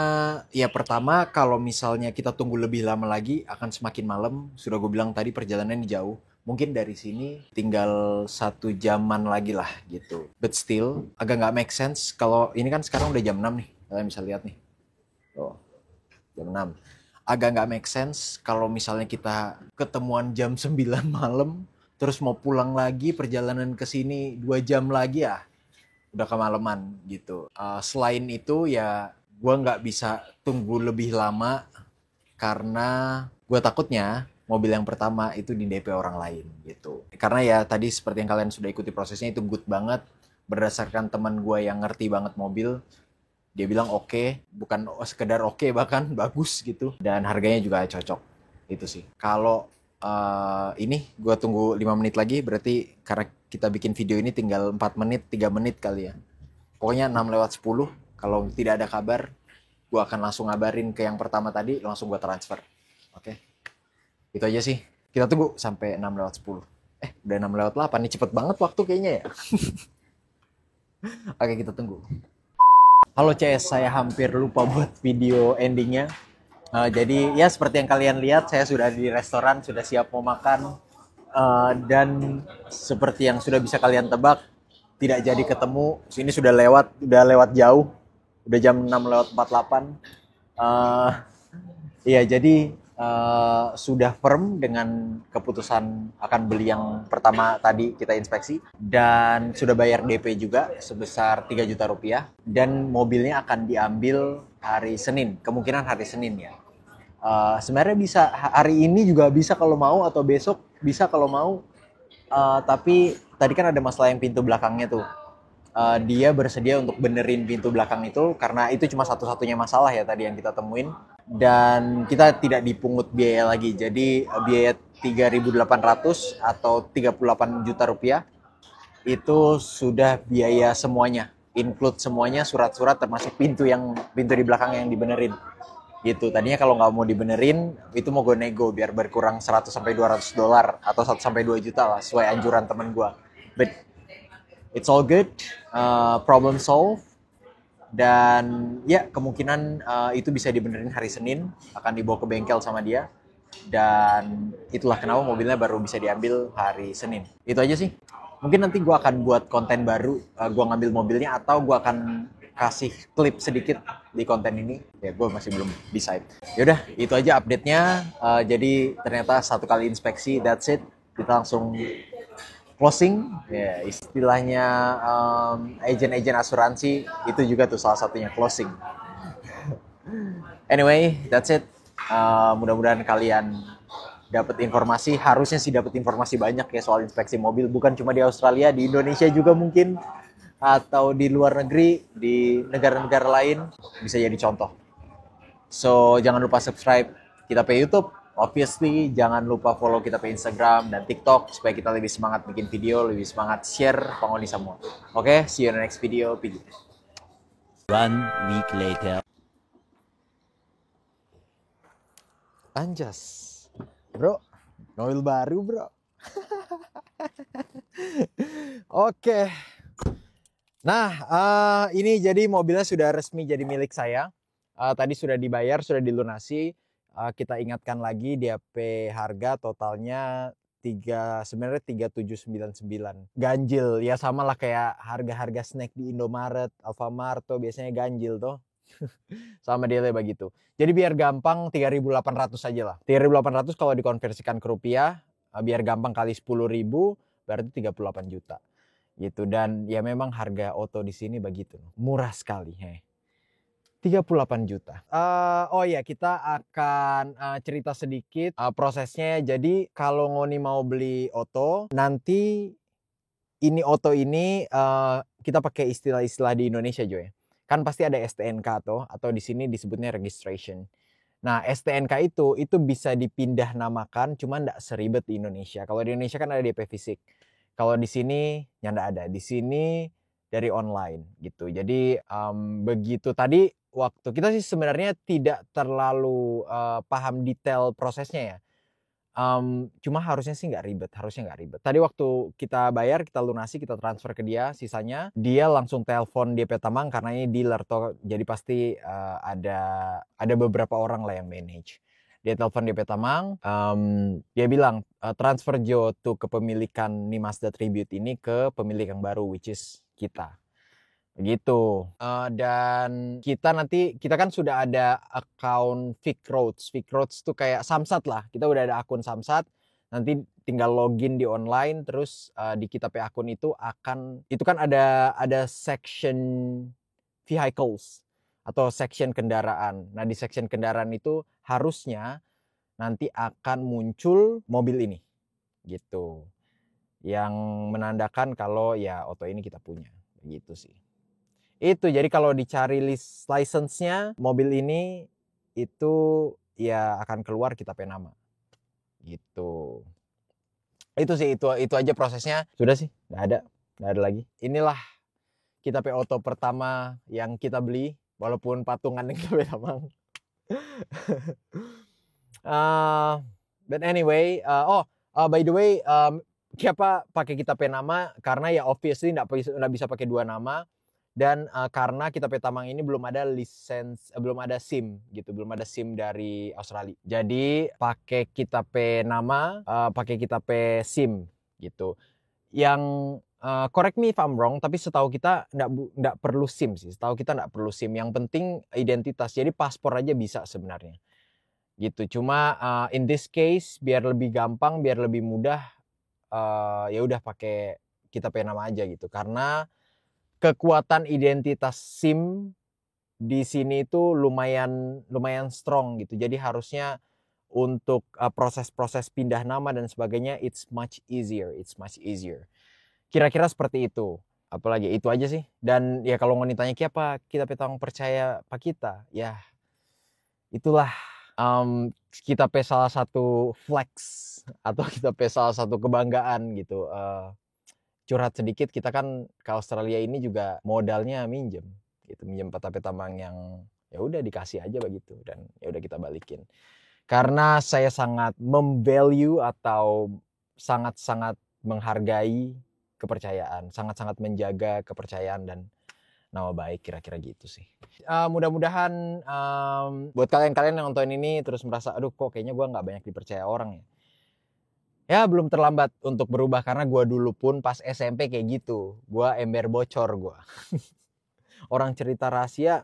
ya pertama kalau misalnya kita tunggu lebih lama lagi akan semakin malam. Sudah gue bilang tadi perjalanan ini jauh. Mungkin dari sini tinggal 1 jaman lagi lah gitu. But still agak nggak make sense. Kalau ini kan sekarang udah jam 6 nih. Kalian bisa lihat nih. Tuh, jam 6. Agak nggak make sense kalau misalnya kita ketemuan jam 9 malam. Terus mau pulang lagi perjalanan ke sini 2 jam lagi ya. Udah kemalaman gitu. Selain itu ya gue nggak bisa tunggu lebih lama karena gue takutnya mobil yang pertama itu di DP orang lain gitu. Karena ya tadi seperti yang kalian sudah ikuti prosesnya itu good banget. Berdasarkan teman gue yang ngerti banget mobil, dia bilang oke, bukan sekedar oke bahkan bagus gitu. Dan harganya juga cocok. Itu sih. Kalau ini gue tunggu 5 menit lagi, berarti karena kita bikin video ini tinggal 4 menit, 3 menit kali ya. Pokoknya 6:10, kalau tidak ada kabar, gue akan langsung ngabarin ke yang pertama tadi, langsung gue transfer. Oke. Itu aja sih. Kita tunggu sampai 6:10. Udah 6:08 nih, cepet banget waktu kayaknya ya. Oke, kita tunggu. Halo CS, saya hampir lupa buat video endingnya. Jadi ya seperti yang kalian lihat, saya sudah di restoran, sudah siap mau makan. Dan seperti yang sudah bisa kalian tebak, tidak jadi ketemu. Sini sudah lewat jauh. Udah jam 6:48. Iya, jadi sudah firm dengan keputusan akan beli yang pertama tadi kita inspeksi. Dan sudah bayar DP juga sebesar 3 juta rupiah. Dan mobilnya akan diambil hari Senin. Kemungkinan hari Senin ya. Sebenarnya bisa hari ini juga bisa kalau mau, atau besok bisa kalau mau. Tapi tadi kan ada masalah yang pintu belakangnya tuh. Dia bersedia untuk benerin pintu belakang itu karena itu cuma satu-satunya masalah ya tadi yang kita temuin. Dan kita tidak dipungut biaya lagi. Jadi biaya 3.800 atau 38 juta rupiah itu sudah biaya semuanya. Include semuanya, surat-surat termasuk pintu di belakang yang dibenerin. Gitu. Tadinya kalau nggak mau dibenerin, itu mau gue nego biar berkurang 100 sampai $200 atau 1 sampai 2 juta lah sesuai anjuran temen gue. But it's all good, problem solved. Dan ya kemungkinan itu bisa dibenerin hari Senin, akan dibawa ke bengkel sama dia. Dan itulah kenapa mobilnya baru bisa diambil hari Senin. Itu aja sih. Mungkin nanti gue akan buat konten baru, gue ngambil mobilnya, atau gue akan kasih klip sedikit di konten ini. Ya gue masih belum decide. Yaudah, itu aja update-nya. Jadi ternyata satu kali inspeksi, that's it. Kita langsung closing. Ya, istilahnya agen-agen asuransi itu juga tuh salah satunya closing. Anyway, that's it. Mudah-mudahan kalian dapat informasi. Harusnya sih dapat informasi banyak ya soal inspeksi mobil. Bukan cuma di Australia, di Indonesia juga mungkin. Atau di luar negeri, di negara-negara lain, bisa jadi contoh. So, jangan lupa subscribe kita pe YouTube. Obviously, jangan lupa follow kita pe Instagram dan TikTok supaya kita lebih semangat bikin video, lebih semangat share pengoni semua. Oke, see you in the next video. Pigi.
1 week later.
Anjas. Bro, mobil baru, bro. Oke. Nah, ini jadi mobilnya sudah resmi jadi milik saya. Tadi sudah dibayar, sudah dilunasi. Kita ingatkan lagi DP harga totalnya sebenarnya 3.799. Ganjil, ya sama lah kayak harga-harga snack di Indomaret, Alfamart tuh biasanya ganjil tuh. Sama dia begitu. Jadi biar gampang 3.800 aja lah. 3.800 kalau dikonversikan ke rupiah, biar gampang kali 10.000 berarti 38 juta. Gitu. Dan ya memang harga oto di sini begitu, murah sekali. 38 juta. Oh ya, kita akan cerita sedikit prosesnya. Jadi kalau Ngoni mau beli oto, nanti ini oto ini kita pakai istilah-istilah di Indonesia Jo ya. Kan pasti ada STNK atau di sini disebutnya registration. Nah, STNK itu bisa dipindah namakan, cuman nggak seribet di Indonesia. Kalau di Indonesia kan ada DP fisik. Kalau di sini ya nggak ada. Di sini dari online gitu. Jadi begitu tadi waktu kita sih sebenarnya tidak terlalu paham detail prosesnya ya. Cuma harusnya sih nggak ribet. Tadi waktu kita bayar, kita lunasi, kita transfer ke dia, sisanya dia langsung telepon DP Tamang karena ini dealer toh. Jadi pasti ada beberapa orang lah yang manage. Dia telepon DP Tamang, dia bilang transfer Jo tuh kepemilikan nih Mazda Tribute ini ke pemilik yang baru, which is kita. Begitu. Dan kita kan sudah ada akun Vicroads. Vicroads tuh kayak Samsat lah. Kita udah ada akun Samsat. Nanti tinggal login di online, terus di kita pe akun itu kan ada section vehicles atau section kendaraan. Nah, di section kendaraan itu harusnya nanti akan muncul mobil ini. Gitu. Yang menandakan kalau ya oto ini kita punya. Begitu sih. Itu jadi kalau dicari license-nya mobil ini itu ya akan keluar kita pe nama. Gitu. Itu sih itu aja prosesnya. Sudah sih, nggak ada lagi. Inilah kita pe oto pertama yang kita beli. Walaupun patungan dengan kita pe Tamang. But anyway, by the way, siapa pakai kita pe nama? Karena ya obviously nggak bisa pakai dua nama. Dan karena kita pe Tamang ini belum ada belum ada SIM gitu, belum ada SIM dari Australia. Jadi pakai kita pe nama, pakai kita pe SIM gitu. Yang correct me if I'm wrong, tapi setahu kita nggak perlu SIM sih. Setahu kita nggak perlu SIM. Yang penting identitas. Jadi paspor aja bisa sebenarnya. Gitu. Cuma in this case biar lebih gampang, biar lebih mudah, ya udah pakai kita pe nama aja gitu. Karena kekuatan identitas SIM di sini itu lumayan strong gitu. Jadi harusnya untuk proses-proses pindah nama dan sebagainya it's much easier. Kira-kira seperti itu. Apalagi itu aja sih. Dan ya kalau mau ditanya apa kita petang percaya pak kita, ya itulah kita pe salah satu flex atau kita pe salah satu kebanggaan gitu. Curhat sedikit, kita kan ke Australia ini juga modalnya minjem gitu, minjem peta tambang yang ya udah dikasih aja begitu dan ya udah kita balikin. Karena saya sangat memvalue atau sangat-sangat menghargai kepercayaan, sangat-sangat menjaga kepercayaan dan nama baik, kira-kira gitu sih. Mudah-mudahan buat kalian-kalian yang nonton ini terus merasa aduh kok kayaknya gue nggak banyak dipercaya orang ya. Ya belum terlambat untuk berubah karena gue dulu pun pas SMP kayak gitu. Gue ember bocor gue. Orang cerita rahasia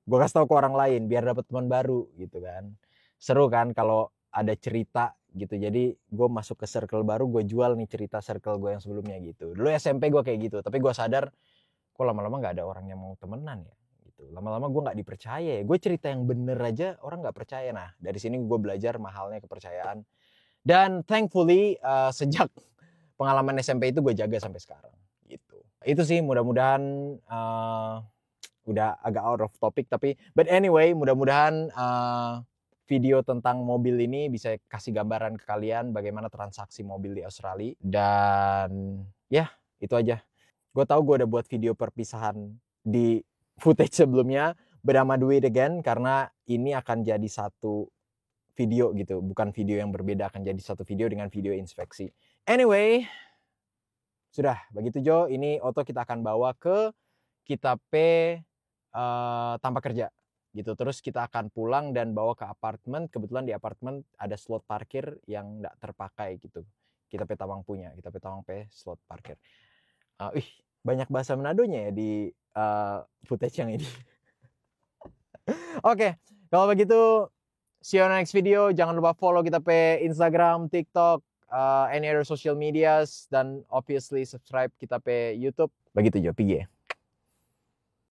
gue kasih tahu ke orang lain biar dapat teman baru gitu kan. Seru kan kalau ada cerita gitu. Jadi gue masuk ke circle baru, gue jual nih cerita circle gue yang sebelumnya gitu. Dulu SMP gue kayak gitu, tapi gue sadar kok lama-lama gak ada orang yang mau temenan ya. Gitu. Lama-lama gue gak dipercaya ya. Gue cerita yang bener aja orang gak percaya. Nah dari sini gue belajar mahalnya kepercayaan. Dan thankfully sejak pengalaman SMP itu gue jaga sampai sekarang gitu. Itu sih mudah-mudahan udah agak out of topic tapi but anyway mudah-mudahan video tentang mobil ini bisa kasih gambaran ke kalian bagaimana transaksi mobil di Australia. Dan ya itu aja. Gue tahu gue udah buat video perpisahan di footage sebelumnya, but I'ma do it again karena ini akan jadi satu video gitu, bukan video yang berbeda, akan jadi satu video dengan video inspeksi. Anyway, sudah begitu Jo, ini Oto kita akan bawa ke kita tanpa kerja gitu. Terus kita akan pulang dan bawa ke apartemen. Kebetulan di apartemen ada slot parkir yang nggak terpakai gitu. Kita Tamang punya, kita Tamang slot parkir. Banyak bahasa Manadonya ya di footage yang ini. Oke, kalau begitu see you on the next video. Jangan lupa follow kita Instagram, TikTok, any other social medias, dan obviously subscribe kita YouTube. Begitu Jo, PG.